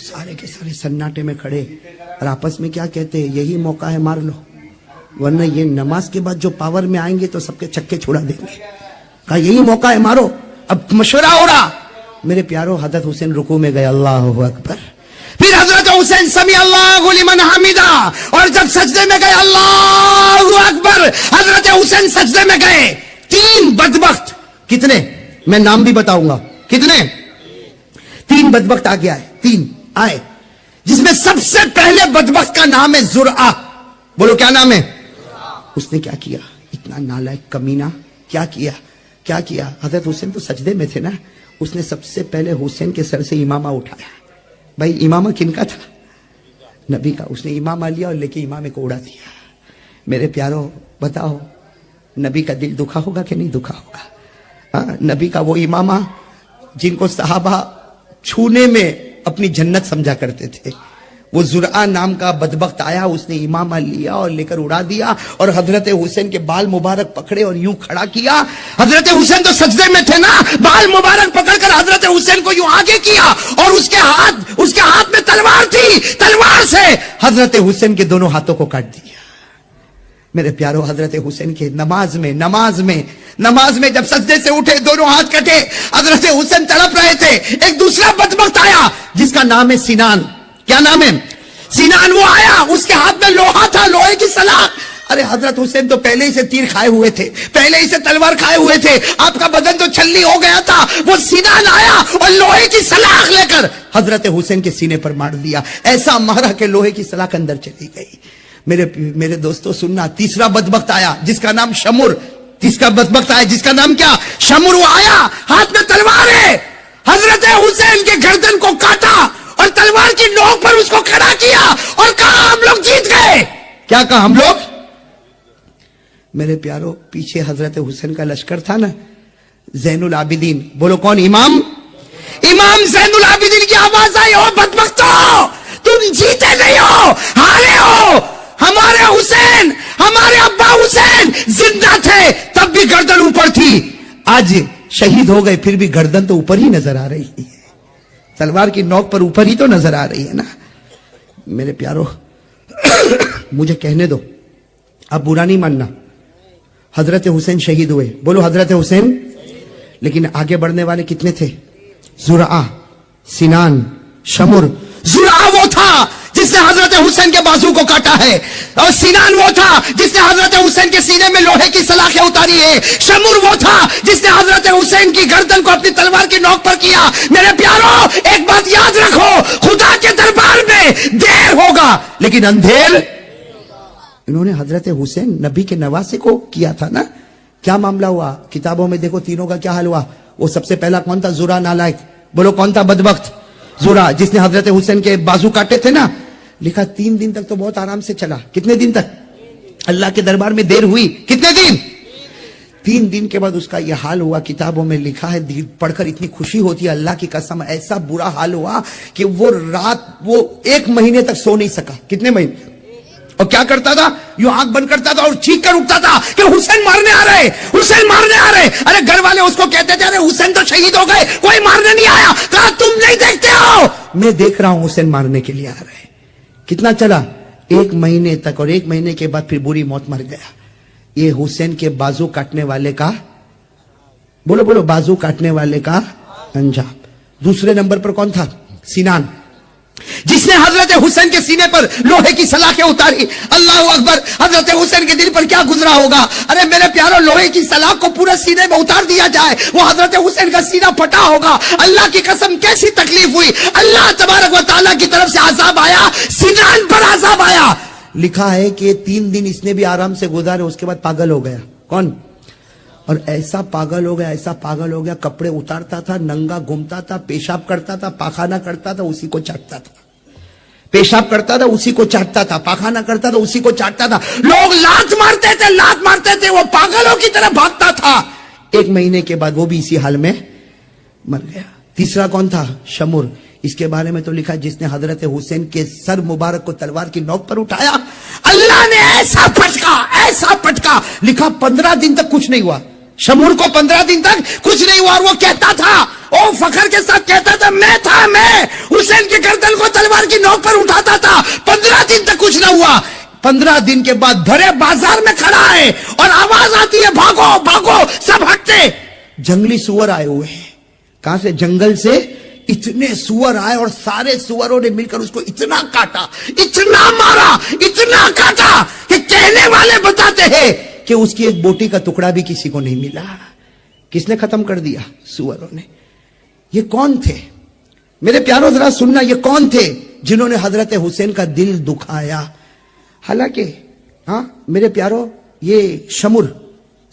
سارے کے سارے سناٹے میں کھڑے اور آپس میں کیا کہتے ہیں؟ یہی موقع ہے، مار لو، ورنہ یہ نماز کے بعد جو پاور میں آئیں گے تو سب کے چکے چھڑا دیں گے. کہا یہی موقع ہے، مارو. اب مشورہ ہو رہا. میرے پیارو، حضرت حسین رکوع میں گئے، اللہ اکبر. پھر حضرت حسین سمیع اللہ لمن حمیدہ، اور جب سجدے میں گئے، اللہ اکبر، حضرت حسین سجدے میں گئے. 3 بدبخت، کتنے؟ میں نام بھی بتاؤں گا کتنے. 3 بدبخت آگے آئے، 3 آئے، جس میں سب سے پہلے بدبخت کا نام ہے زرعہ. بولو کیا نام ہے؟ اس نے کیا کیا؟ اتنا نالائق کمینہ. کیا کیا؟ حضرت حسین تو سجدے میں تھے نا، اس نے سب سے پہلے حسین کے سر سے امامہ اٹھایا. بھائی امامہ کن کا تھا؟ نبی کا. اس نے امامہ لیا اور لے کے امامے کو اڑا دیا. میرے پیارو بتاؤ، نبی کا دل دکھا ہوگا کہ نہیں دکھا ہوگا؟ نبی کا وہ امامہ جن کو صحابہ چھونے میں اپنی جنت سمجھا کرتے تھے، وہ زرعہ نام کا بدبخت آیا، اس نے امامہ لیا اور لے کر اڑا دیا، اور حضرت حسین کے بال مبارک پکڑے اور یوں کھڑا کیا. حضرت حسین تو سجدے میں تھے نا، بال مبارک پکڑ کر حضرت حسین کو یوں آگے کیا، اور اس کے ہاتھ میں تلوار تھی، تلوار سے حضرت حسین کے دونوں ہاتھوں کو کاٹ دیا. میرے پیارو، حضرت حسین کے نماز میں جب سجدے سے اٹھے، دونوں ہاتھ کٹے، حضرت حسین تڑپ رہے تھے. ایک دوسرا بدبخت آیا جس کا نام ہے سینان. کیا نام ہے؟ سینان. وہ آیا، اس کے ہاتھ میں لوہا تھا، لوہے کی سلاخ. ارے حضرت حسین تو پہلے ہی سے تیر کھائے ہوئے تھے، پہلے ہی سے تلوار کھائے ہوئے تھے، آپ کا بدن تو چھلنی ہو گیا تھا. وہ سینان آیا اور لوہے کی سلاخ لے کر حضرت حسین کے سینے پر مار دیا. ایسا مارا کہ لوہے کی سلاخ اندر چلی گئی. میرے دوستو سننا، تیسرا بدبخت آیا جس کا نام شمر. تیسرا بدبخت آیا جس کا نام کیا؟ شمر. وہ آیا، ہاتھ میں تلوار ہے، حضرت حسین کے گردن کو کاٹا اور تلوار کی نوک پر اس کو کھڑا کیا اور کہا ہم لوگ جیت گئے. کیا کہا؟ ہم لوگ. میرے پیارو، پیچھے حضرت حسین کا لشکر تھا نا، زین العابدین. بولو کون؟ امام زین العابدین کی آواز آئی، او بدبختو، تم جیتے نہیں ہو، ہارے ہو. ہمارے حسین، ہمارے ابا حسین زندہ تھے تب بھی گردن اوپر تھی، آج شہید ہو گئے پھر بھی گردن تو اوپر ہی نظر آ رہی ہے، تلوار کی نوک پر اوپر ہی تو نظر آ رہی ہے نا. میرے پیارو مجھے کہنے دو، اب برا نہیں ماننا. حضرت حسین شہید ہوئے، بولو حضرت حسین. لیکن آگے بڑھنے والے کتنے تھے؟ زرعہ، سینان، شمر. زرعہ وہ تھا جس نے حضرت حسین کے بازو کو کاٹا ہے، اور سینان وہ تھا جس نے حضرت حسین کے سینے میں لوہے کی سلاخیں اتاری ہے. شمر وہ تھا جس نے حضرت حسین کی گردن کو اپنی تلوار کی نوک پر کیا. میرے پیارو، ایک بات یاد رکھو، خدا کے دربار میں دیر ہوگا لیکن اندھیر. انہوں نے حضرت حسین نبی کے نواسے کو کیا تھا نا. کیا معاملہ ہوا؟ کتابوں میں دیکھو تینوں کا کیا حال ہوا. وہ سب سے پہلا کون تھا؟ زرعہ نالائق. بولو کون تھا بدبخت؟ زرعہ، جس نے حضرت حسین کے بازو کاٹے تھے نا. لکھا 3 دن تک تو بہت آرام سے چلا. کتنے دن تک؟ اللہ کے دربار میں دیر ہوئی. کتنے دن؟ 3 دن کے بعد اس کا یہ حال ہوا. کتابوں میں لکھا ہے، پڑھ کر اتنی خوشی ہوتی ہے، اللہ کی قسم ایسا برا حال ہوا کہ وہ 1 مہینے تک سو نہیں سکا. کتنے مہینے؟ اور کیا کرتا تھا؟ یوں آنکھ بند کرتا تھا اور چیخ کر اٹھتا تھا کہ حسین مارنے آ رہے، حسین مارنے آ رہے. ارے گھر والے اس کو کہتے تھے ارے حسین تو شہید ہو گئے، کوئی مارنے نہیں آیا. کہا تم نہیں دیکھتے ہو؟ میں دیکھ رہا ہوں، حسین مارنے کے لیے آ رہے. کتنا چلا؟ 1 مہینے تک، اور 1 مہینے کے بعد پھر بری موت مر گیا. یہ حسین کے بازو کاٹنے والے کا بولو بولو, بازو کاٹنے والے کا انجام. دوسرے نمبر پر کون تھا؟ سینان, جس نے حضرت حسین کے سینے پر لوہے کی سلاخیں اتاری. اللہ اکبر, حضرت حسین کے دل پر کیا گزرا ہوگا. ارے میرے پیارو, لوہے کی سلاخ کو پورے سینے میں اتار دیا جائے, وہ حضرت حسین کا سینہ پھٹا ہوگا. اللہ کی قسم کیسی تکلیف ہوئی. اللہ تبارک و تعالیٰ کی طرف سے عذاب آیا, سینان پر عذاب آیا. لکھا ہے کہ 3 دن اس نے بھی آرام سے گزارے, اس کے بعد پاگل ہو گیا. کون؟ اور ایسا پاگل ہو گیا, ایسا پاگل ہو گیا, کپڑے اتارتا تھا, ننگا گھومتا تھا, پیشاب کرتا تھا, پاخانہ کرتا تھا, اسی کو چاٹتا تھا. پیشاب کرتا تھا, اسی کو چاٹتا تھا, پاخانہ کرتا تھا, اسی کو چاٹتا تھا. لوگ لات مارتے تھے, لات مارتے تھے, وہ پاگلوں کی طرح بھاگتا تھا. 1 مہینے کے بعد وہ بھی اسی حال میں مر گیا. تیسرا کون تھا؟ شمر. اس کے بارے میں تو لکھا, جس نے حضرت حسین کے سر مبارک کو تلوار کی نوک پر اٹھایا, اللہ نے ایسا پٹکا. لکھا 15 دن تک کچھ نہیں ہوا. شمور کو 15 دن تک کچھ نہیں ہوا, اور وہ کہتا تھا, او فخر کے ساتھ کہتا تھا, میں حسین کے گردن کو تلوار کی نوک پر اٹھاتا تھا. 15 دن تک کچھ نہ ہوا. 15 دن کے بعد بھرے بازار میں کھڑا ہے اور آواز آتی ہے, بھاگو بھاگو, سب ہٹتے. جنگلی سور آئے ہوئے ہیں. کہاں سے؟ جنگل سے. اتنے سور آئے اور سارے سوروں نے مل کر اس کو اتنا کاٹا, اتنا مارا, اتنا کاٹا کہ کہنے والے بتاتے ہیں کہ اس کی ایک بوٹی کا ٹکڑا بھی کسی کو نہیں ملا. کس نے ختم کر دیا؟ سوروں نے. یہ کون تھے میرے پیاروں؟ ذرا سننا, یہ کون تھے جنہوں نے حضرت حسین کا دل دکھایا؟ حالانکہ میرے پیاروں, یہ شمر,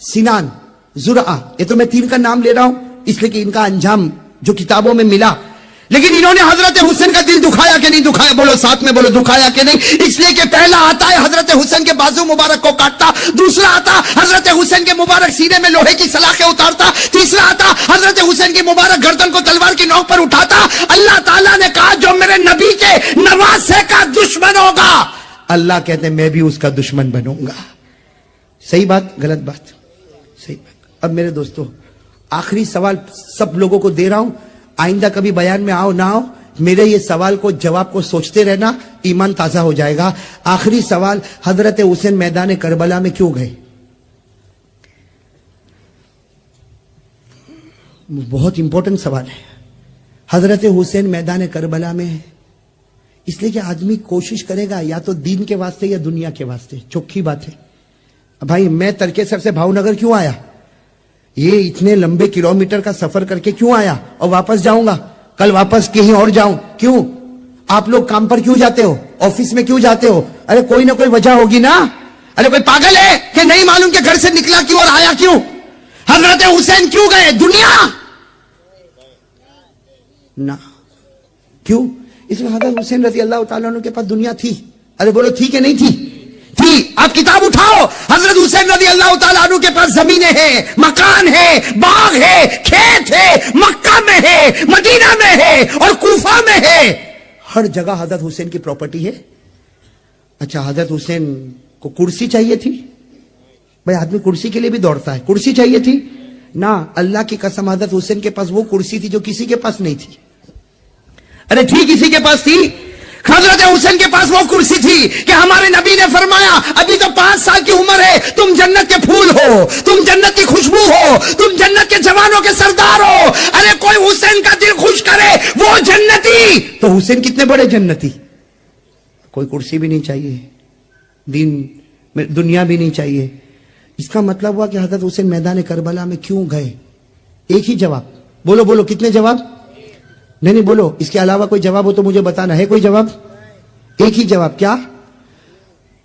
سینان, زرعہ, یہ تو میں 3 کا نام لے رہا ہوں اس لیے کہ ان کا انجام جو کتابوں میں ملا. لیکن انہوں نے حضرت حسین کا دل دکھایا کہ نہیں دکھایا؟ بولو ساتھ میں, بولو دکھایا کہ نہیں. اس لیے کہ پہلا آتا ہے حضرت حسین کے بازو مبارک کو کاٹتا, دوسرا آتا حضرت حسین کے مبارک سینے میں لوہے کی سلاخیں اتارتا, تیسرا آتا حضرت حسین کی مبارک گردن کو تلوار کی نوک پر اٹھاتا. اللہ تعالیٰ نے کہا, جو میرے نبی کے نواسے کا دشمن ہوگا, اللہ کہتے ہیں میں بھی اس کا دشمن بنوں گا. صحیح بات, غلط بات؟ صحیح بات. اب میرے دوستو, آخری سوال سب لوگوں کو دے رہا ہوں, آئندہ کبھی بیان میں آؤ نہ آؤ, میرے یہ سوال کو جواب کو سوچتے رہنا, ایمان تازہ ہو جائے گا. آخری سوال, حضرت حسین میدان کربلا میں کیوں گئے؟ بہت امپورٹنٹ سوال ہے. حضرت حسین میدان کربلا میں اس لیے کہ آدمی کوشش کرے گا یا تو دین کے واسطے یا دنیا کے واسطے. چوکھی بات ہے بھائی, میں ترکیسر سے بھاؤ نگر کیوں آیا؟ یہ اتنے لمبے کلومیٹر کا سفر کر کے کیوں آیا؟ اور واپس جاؤں گا, کل واپس کہیں اور جاؤں. کیوں؟ آپ لوگ کام پر کیوں جاتے ہو؟ آفس میں کیوں جاتے ہو؟ ارے کوئی نہ کوئی وجہ ہوگی نا. ارے کوئی پاگل ہے کہ نہیں معلوم کہ گھر سے نکلا کیوں اور آیا کیوں؟ حضرت حسین کیوں گئے؟ دنیا نہ. کیوں؟ اس میں حضرت حسین رضی اللہ تعالیٰ عنہ کے پاس دنیا تھی. ارے بولو تھی کہ نہیں تھی؟ تھی. آپ کتاب اٹھاؤ, حضرت حسین رضی اللہ تعالیٰ عنہ کے پاس زمینیں ہیں, مکان ہے, باغ ہے, کھیت ہے, مکہ میں ہے, مدینہ میں ہے اور کوفہ میں ہے. ہر جگہ حضرت حسین کی پراپرٹی ہے. اچھا, حضرت حسین کو کرسی چاہیے تھی؟ بھائی آدمی کرسی کے لیے بھی دوڑتا ہے. کرسی چاہیے تھی نہ, اللہ کی قسم حضرت حسین کے پاس وہ کرسی تھی جو کسی کے پاس نہیں تھی. ارے تھی, کسی کے پاس تھی. حضرت حسین کے پاس وہ کرسی تھی کہ ہمارے نبی نے فرمایا, ابھی تو 5 سال کی عمر ہے, تم جنت کے پھول ہو, تم جنت کی خوشبو ہو, تم جنت کے جوانوں کے سردار ہو. ارے کوئی حسین کا دل خوش کرے وہ جنتی. تو حسین کتنے بڑے جنتی. کوئی کرسی بھی نہیں چاہیے, دنیا بھی نہیں چاہیے. اس کا مطلب ہوا کہ حضرت حسین میدان کربلا میں کیوں گئے؟ ایک ہی جواب. بولو بولو, کتنے جواب؟ نہیں بولو, اس کے علاوہ کوئی جواب ہو تو مجھے بتانا. ہے کوئی جواب؟ ایک ہی جواب. کیا؟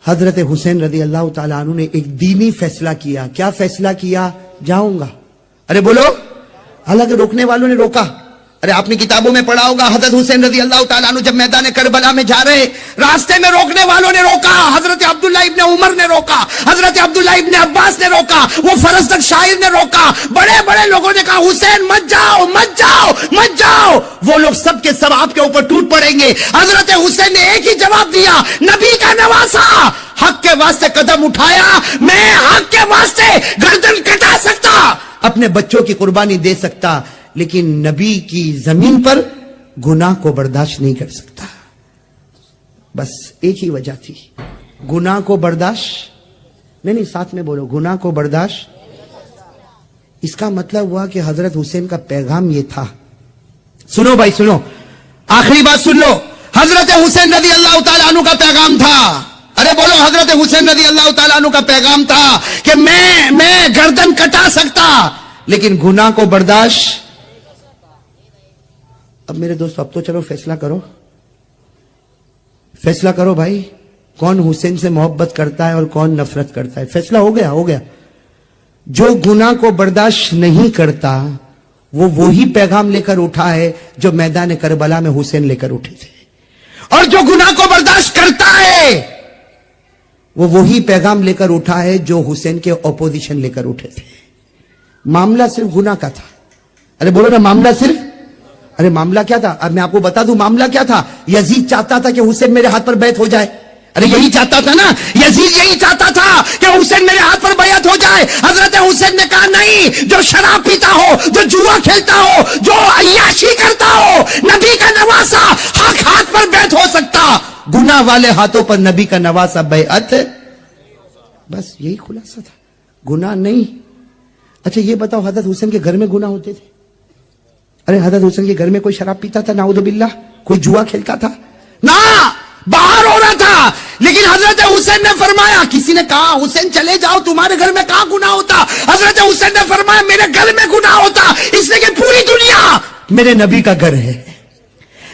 حضرت حسین رضی اللہ تعالیٰ عنہ نے ایک دینی فیصلہ کیا. کیا فیصلہ کیا؟ جاؤں گا. ارے بولو. حالانکہ روکنے والوں نے روکا. ارے آپ نے کتابوں میں پڑھا ہوگا, حضرت حسین رضی اللہ تعالیٰ عنہ جب میدان کربلا میں جا رہے, راستے میں روکنے والوں نے روکا. حضرت عبداللہ ابن عمر نے روکا, حضرت عبداللہ ابن عباس نے روکا, وہ فرزدق شاعر نے روکا, بڑے بڑے لوگوں نے کہا حسین مت جاؤ, مت جاؤ, مت جاؤ. وہ لوگ سب کے سب آپ کے اوپر ٹوٹ پڑیں گے. حضرت حسین نے ایک ہی جواب دیا, نبی کا نواسا, حق کے واسطے قدم اٹھایا, میں حق کے واسطے گردن کٹا سکتا, اپنے بچوں کی قربانی دے سکتا, لیکن نبی کی زمین پر گناہ کو برداشت نہیں کر سکتا. بس ایک ہی وجہ تھی, گناہ کو برداشت نہیں. ساتھ میں بولو, گناہ کو برداشت. اس کا مطلب ہوا کہ حضرت حسین کا پیغام یہ تھا. سنو بھائی سنو, آخری بات سن لو. حضرت حسین رضی اللہ تعالیٰ عنہ کا پیغام تھا, ارے بولو, حضرت حسین رضی اللہ تعالیٰ عنہ کا پیغام تھا کہ میں گردن کٹا سکتا لیکن گناہ کو برداشت. اب میرے دوست اب تو چلو فیصلہ کرو, فیصلہ کرو بھائی, کون حسین سے محبت کرتا ہے اور کون نفرت کرتا ہے. فیصلہ ہو گیا, ہو گیا. جو گناہ کو برداشت نہیں کرتا وہ وہی پیغام لے کر اٹھا ہے جو میدان کربلا میں حسین لے کر اٹھے تھے, اور جو گناہ کو برداشت کرتا ہے وہ وہی پیغام لے کر اٹھا ہے جو حسین کے اپوزیشن لے کر اٹھے تھے. معاملہ صرف گناہ کا تھا. ارے بولو نا, معاملہ صرف, ارے معاملہ کیا تھا؟ اب میں آپ کو بتا دوں معاملہ کیا تھا. یزید چاہتا تھا کہ حسین میرے ہاتھ پر بیعت ہو جائے. ارے یہی چاہتا تھا نا, یزید یہی چاہتا تھا کہ حسین میرے ہاتھ پر بیعت ہو جائے. حضرت حسین نے کہا نہیں, جو شراب پیتا ہو, جو جوا کھیلتا ہو, جو عیاشی کرتا ہو, نبی کا نواسا حق ہاتھ پر بیعت ہو سکتا, گناہ والے ہاتھوں پر نبی کا نواسا بیعت. بس یہی خلاصہ تھا, گناہ نہیں. اچھا یہ بتاؤ, حضرت حسین کے گھر میں گناہ ہوتے تھے؟ ارے حضرت حسین کے گھر میں کوئی شراب پیتا تھا؟ نعوذ باللہ. کوئی جوا کھیلتا تھا؟ نہ, باہر ہو رہا تھا. لیکن حضرت حسین نے فرمایا, کسی نے کہا حسین چلے جاؤ, تمہارے گھر میں کہاں گناہ ہوتا؟ حضرت حسین نے فرمایا میرے گھر میں گناہ ہوتا, اس لیے کہ پوری دنیا میرے نبی کا گھر ہے.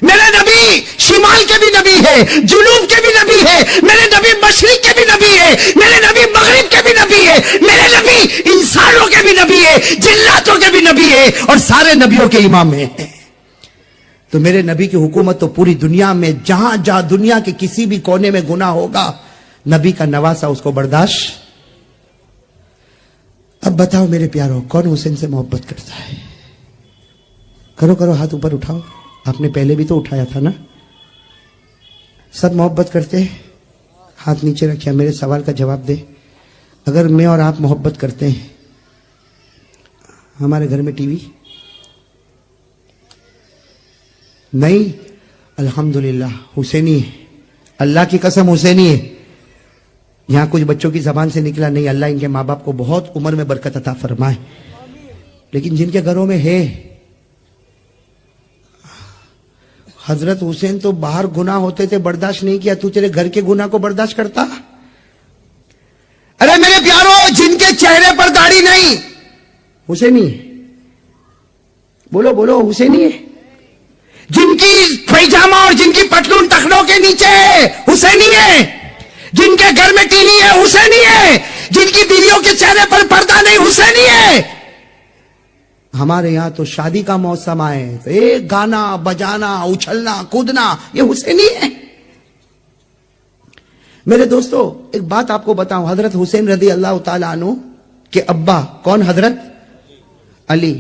میرے نبی شمال کے بھی نبی ہے, جنوب کے بھی نبی ہے, میرے نبی مشرق کے بھی نبی ہے, میرے نبی مغرب کے بھی نبی ہے, میرے نبی انسانوں کے بھی نبی ہے, جناتوں کے بھی نبی ہے, اور سارے نبیوں کے امام ہیں. تو میرے نبی کی حکومت تو پوری دنیا میں, جہاں جہاں دنیا کے کسی بھی کونے میں گناہ ہوگا, نبی کا نواسا اس کو برداشت. اب بتاؤ میرے پیارو, کون حسین سے محبت کرتا ہے؟ کرو کرو, ہاتھ اوپر اٹھاؤ. آپ نے پہلے بھی تو اٹھایا تھا نا. سب محبت کرتے ہیں؟ ہاتھ نیچے رکھیا, میرے سوال کا جواب دے. اگر میں اور آپ محبت کرتے ہیں, ہمارے گھر میں ٹی وی نہیں؟ الحمدللہ حسینی ہے, اللہ کی قسم حسینی ہے. یہاں کچھ بچوں کی زبان سے نکلا نہیں, اللہ ان کے ماں باپ کو بہت عمر میں برکت عطا فرمائے. لیکن جن کے گھروں میں ہے, حضرت حسین تو باہر گناہ ہوتے تھے برداشت نہیں کیا, تو تیرے گھر کے گناہ کو برداشت کرتا؟ ارے میرے پیارو, جن کے چہرے پر داڑھی نہیں, حسینی ہے. بولو بولو, حسینی ہے. جن کی پیجامہ اور جن کی پتلون ٹخنوں کے نیچے ہے, حسینی ہے. جن کے گھر میں ٹی وی ہے, حسینی ہے. جن کی بیویوں کے چہرے پر پردہ نہیں, حسینی ہے. ہمارے یہاں تو شادی کا موسم آئے تو ایک گانا بجانا, اچھلنا کودنا, یہ حسینی ہے. میرے دوستو ایک بات آپ کو بتاؤں, حضرت حسین رضی اللہ تعالیٰ عنہ کے ابا کون؟ حضرت علی.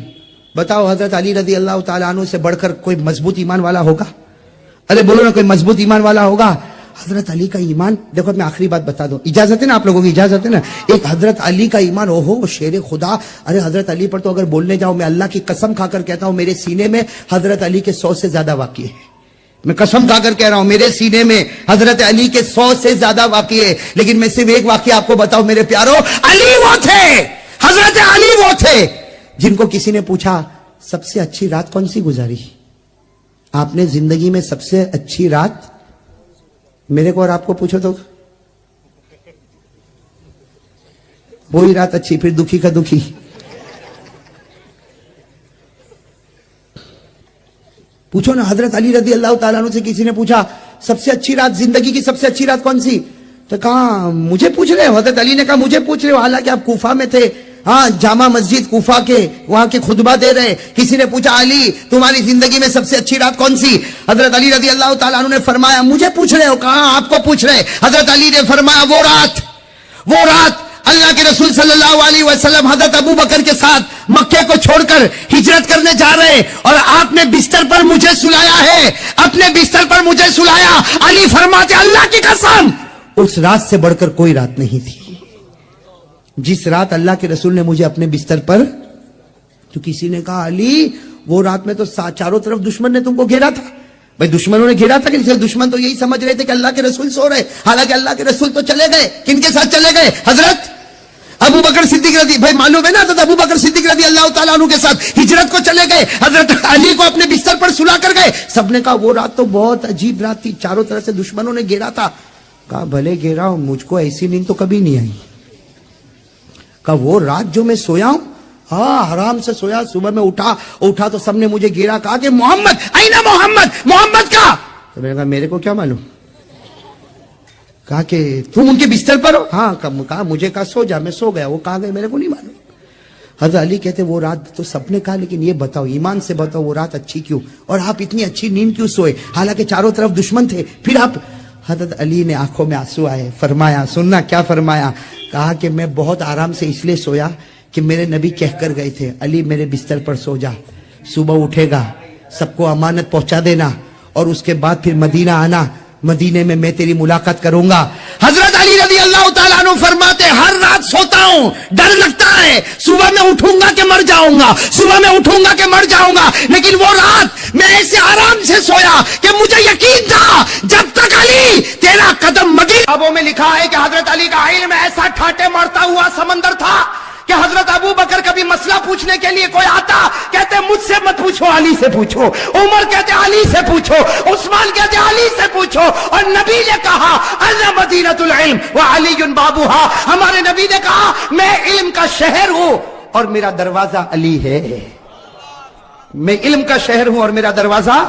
بتاؤ حضرت علی رضی اللہ تعالیٰ عنہ سے بڑھ کر کوئی مضبوط ایمان والا ہوگا؟ ارے بولو نا, کوئی مضبوط ایمان والا ہوگا؟ حضرت علی کا ایمان دیکھو, میں آخری بات بتا دوں, اجازت ہے نا آپ لوگوں کی؟ اجازت ہے نا؟ ایک حضرت علی کا ایمان, اوہو شیر خدا. ارے حضرت علی پر تو اگر بولنے جاؤ, میں اللہ کی قسم کھا کر کہتا ہوں میرے سینے میں حضرت علی کے 100 سے زیادہ واقعے ہیں. میں قسم کھا کر کہہ رہا ہوں میرے سینے میں حضرت علی کے 100 سے زیادہ واقعے ہیں. لیکن میں صرف ایک واقعہ آپ کو بتاؤں میرے پیارو, علی وہ تھے, حضرت علی وہ تھے جن کو کسی نے پوچھا سب سے اچھی رات کون سی گزاری آپ نے زندگی میں؟ سب سے اچھی رات میرے کو اور آپ کو پوچھو تو وہی رات اچھی, پھر دکھی کا دکھی. پوچھو نا, حضرت علی رضی اللہ تعالیٰ عنہ سے کسی نے پوچھا سب سے اچھی رات, زندگی کی سب سے اچھی رات کون سی؟ تو کہا مجھے پوچھ رہے ہو؟ حضرت علی نے کہا مجھے پوچھ رہے ہو, حالانکہ آپ کوفہ میں تھے, ہاں جامع مسجد کوفہ کے وہاں کے خطبہ دے رہے. کسی نے پوچھا علی تمہاری زندگی میں سب سے اچھی رات کون سی؟ حضرت علی رضی اللہ تعالیٰ عنہ نے فرمایا مجھے پوچھ رہے ہو؟ کہاں آپ کو پوچھ رہے. حضرت علی نے فرمایا وہ رات اللہ کے رسول صلی اللہ علیہ وسلم حضرت ابو بکر کے ساتھ مکے کو چھوڑ کر ہجرت کرنے جا رہے, اور آپ نے بستر پر مجھے سلایا ہے, اپنے بستر پر مجھے سلایا. علی فرماتے اللہ کی قسم اس رات سے بڑھ کر کوئی رات نہیں تھی جس رات اللہ کے رسول نے مجھے اپنے بستر پر. تو کسی نے کہا علی وہ رات میں تو چاروں طرف دشمن نے تم کو گھیرا تھا. بھائی دشمنوں نے گھیرا تھا کہ دشمن تو یہی سمجھ رہے تھے کہ اللہ کے رسول سو رہے, حالانکہ اللہ کے رسول تو چلے گئے. کن کے ساتھ چلے گئے؟ ابو بکر صدیق رضی بھائی معلوم ہے نا حضرت ابو بکر صدیق رضی اللہ تعالیٰ عنہ کے ساتھ ہجرت کو چلے گئے, حضرت علی کو اپنے بستر پر سلا کر گئے. سب نے کہا وہ رات تو بہت عجیب رات تھی, چاروں طرف سے دشمنوں نے گھیرا تھا. کہا بھلے گھیرا ہوں, مجھ کو ایسی نیند تو کبھی نہیں آئی. کہا وہ رات جو میں سویا ہوں, ہاں آرام سے سویا, صبح میں اٹھا تو سب نے مجھے گھیرا, کہا کہ محمد اینا محمد کا. تو میں نے کہا میرے کو کیا معلوم. کہا کہ تم ان کے بستر پر ہو؟ ہاں. کہا مجھے کہا سو جا, میں سو گیا. وہ کہاں گئے میرے کو نہیں معلوم. حضرت علی کہتے وہ رات تو سب نے کہا, لیکن یہ بتاؤ ایمان سے بتاؤ وہ رات اچھی کیوں, اور آپ اتنی اچھی نیند کیوں سوئے, حالانکہ چاروں طرف دشمن تھے, پھر آپ. حضرت علی نے آنکھوں میں آنسو آئے, فرمایا, سننا کیا فرمایا, کہا کہ میں بہت آرام سے اس لیے سویا کہ میرے نبی کہہ کر گئے تھے, علی میرے بستر پر سو جا, صبح اٹھے گا سب کو امانت پہنچا دینا, اور اس کے بعد پھر مدینہ آنا, مدینے میں میں تیری ملاقات کروں گا. حضرت علی رضی اللہ تعالیٰ عنہ فرماتے ہر رات سوتا ہوں, ڈر لگتا ہے صبح میں اٹھوں گا کہ مر جاؤں گا, صبح میں اٹھوں گا کہ مر جاؤں گا, لیکن وہ رات میں ایسے آرام سے سویا کہ مجھے یقین تھا جب تک علی تیرا قدم مدینہ. کتابوں میں لکھا ہے کہ حضرت علی کا علم ایسا ٹھاٹے مارتا ہوا سمندر تھا کہ حضرت ابو بکر کبھی مسئلہ پوچھنے کے لیے کوئی آتا, کہتے مجھ سے مت پوچھو, علی سے پوچھو. عمر کہتے علی سے پوچھو. عثمان کہتے علی سے پوچھو. اور نبی نے کہا انا مدینۃ العلم وعلی بابوہا, ہمارے نبی نے کہا میں علم کا شہر ہوں اور میرا دروازہ علی ہے. میں علم کا شہر ہوں اور میرا دروازہ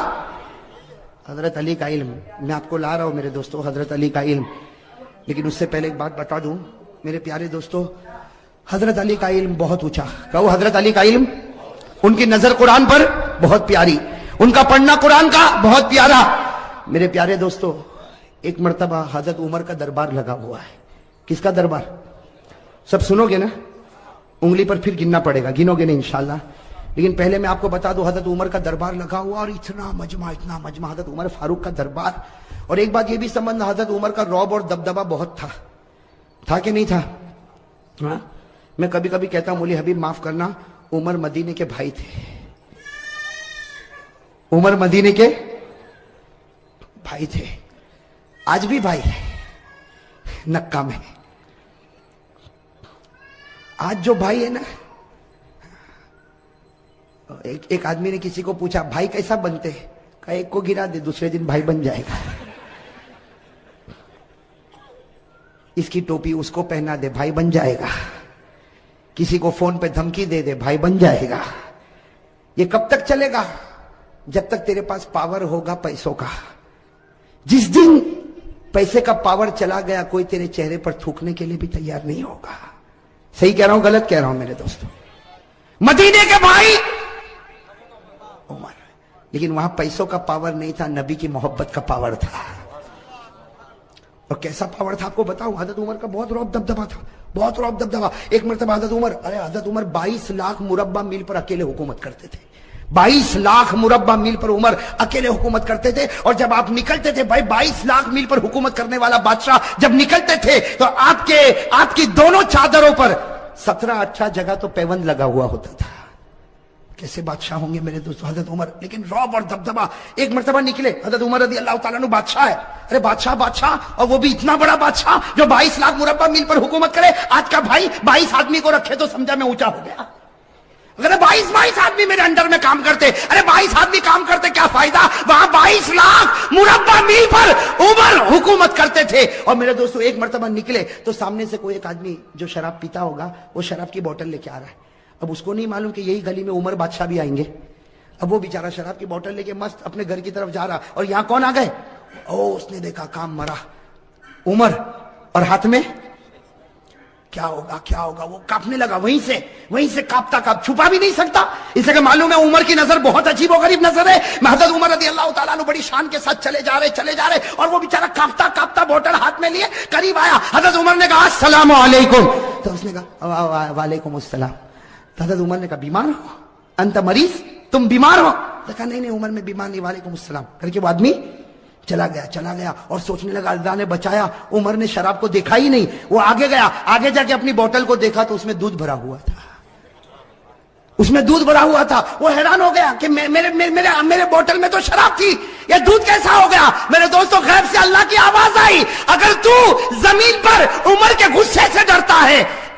حضرت علی کا علم. میں آپ کو لا رہا ہوں میرے دوستو حضرت علی کا علم, لیکن اس سے پہلے ایک بات بتا دوں میرے پیارے دوستو, حضرت علی کا علم بہت اونچا. کہو حضرت علی کا علم, ان کی نظر قرآن پر بہت پیاری, ان کا پڑھنا قرآن کا بہت پیارا. میرے پیارے دوستو, ایک مرتبہ حضرت عمر کا دربار لگا ہوا ہے. کس کا دربار؟ سب سنو گے نا, انگلی پر پھر گننا پڑے گا, گنو گے نہیں انشاءاللہ, لیکن پہلے میں آپ کو بتا دوں حضرت عمر کا دربار لگا ہوا, اور اتنا مجمع حضرت عمر فاروق کا دربار. اور ایک بات یہ بھی سمجھنا, حضرت عمر کا رعب اور دبدبہ بہت تھا کہ نہیں تھا؟ ہاں, میں کبھی کبھی کہتا ہوں مولی حبیب معاف کرنا, عمر مدینے کے بھائی تھے, عمر مدینے کے بھائی تھے, آج بھی بھائی ہے نکا میں. آج جو بھائی ہے نا, ایک آدمی نے کسی کو پوچھا بھائی کیسا بنتے, کہا ایک کو گرا دے دوسرے دن بھائی بن جائے گا, اس کی ٹوپی اس کو پہنا دے بھائی بن جائے گا, کسی کو فون پہ دھمکی دے دے بھائی بن جائے گا. یہ کب تک چلے گا؟ جب تک تیرے پاس پاور ہوگا پیسوں کا. جس دن پیسے کا پاور چلا گیا کوئی تیرے چہرے پر تھوکنے کے لیے بھی تیار نہیں ہوگا. صحیح کہہ رہا ہوں غلط کہہ رہا ہوں میرے دوستوں؟ مدینے کے بھائی عمر, لیکن وہاں پیسوں کا پاور نہیں تھا, نبی کی محبت کا پاور تھا. اور کیسا پاور تھا آپ کو بتاؤں, حضرت عمر کا بہت رعب دبدبا تھا, بہت رعب دبدبا. ایک مرتبہ حضرت عمر 22 لاکھ مربع میل پر اکیلے حکومت کرتے تھے, 22 لاکھ مربع میل پر عمر اکیلے حکومت کرتے تھے. اور جب آپ نکلتے تھے بھائی 22 لاکھ میل پر حکومت کرنے والا بادشاہ جب نکلتے تھے تو آپ کی دونوں چادروں پر 17-18 جگہ تو پیوند لگا ہوا ہوتا تھا. کیسے بادشاہ ہوں گے میرے دوستو حضرت عمر, لیکن رعب اور دبدبا. ایک مرتبہ نکلے, حضرت عمر رضی اللہ تعالیٰ عنہ بادشاہ ہے, ارے بادشاہ, اور وہ بھی اتنا بڑا بادشاہ جو 22 لاکھ مربع میل پر حکومت کرے. آج کا بھائی 22 آدمی کو رکھے تو سمجھا میں اونچا ہو گیا. اگر 22 آدمی میرے انڈر میں کام کرتے, ارے 22 آدمی کام کرتے کیا فائدہ, وہاں 22 لاکھ مربع میل پر عمر حکومت کرتے تھے. اور میرے دوستو ایک مرتبہ نکلے تو سامنے سے کوئی ایک آدمی جو شراب پیتا ہوگا وہ شراب کی بوتل لے کے آ رہا ہے. اب اس کو نہیں معلوم کہ یہی گلی میں عمر بادشاہ بھی آئیں گے. اب وہ بیچارہ شراب کی بوتل لے کے مست اپنے گھر کی طرف جا رہا, اور یہاں کون آ گئے, اس نے دیکھا کام مرا عمر, اور ہاتھ میں کیا ہوگا وہ کاپنے لگا, وہیں سے کاپتا چھپا بھی نہیں سکتا, اس لیے کہ معلوم ہے عمر کی نظر بہت عجیب و غریب نظر ہے. حضرت عمر رضی اللہ تعالیٰ عنہ بڑی شان کے ساتھ چلے جا رہے, اور وہ بیچارہ کاپتا بوتل ہاتھ میں لیے قریب آیا. حضرت عمر نے کہا السلام علیکم, تو اس نے کہا وعلیکم السلام. حضرت عمر نے کہا بیمار ہو, انت مریض, تم بیمار ہو؟ کہا نہیں عمر میں بیمار نہیں, وعلیکم السلام کر کے وہ آدمی چلا گیا. اور سوچنے لگا اللہ نے بچایا, عمر نے شراب کو دیکھا ہی نہیں. وہ آگے گیا, آگے جا کے اپنی بوتل کو دیکھا تو اس میں دودھ بھرا ہوا تھا. وہ حیران ہو گیا کہ میرے بوتل میں تو شراب تھی, یہ دودھ کیسا ہو گیا. میرے دوستوں غیب سے اللہ کی آواز آئی, اگر تو زمین پر عمر کے غصے سے ڈرتا ہے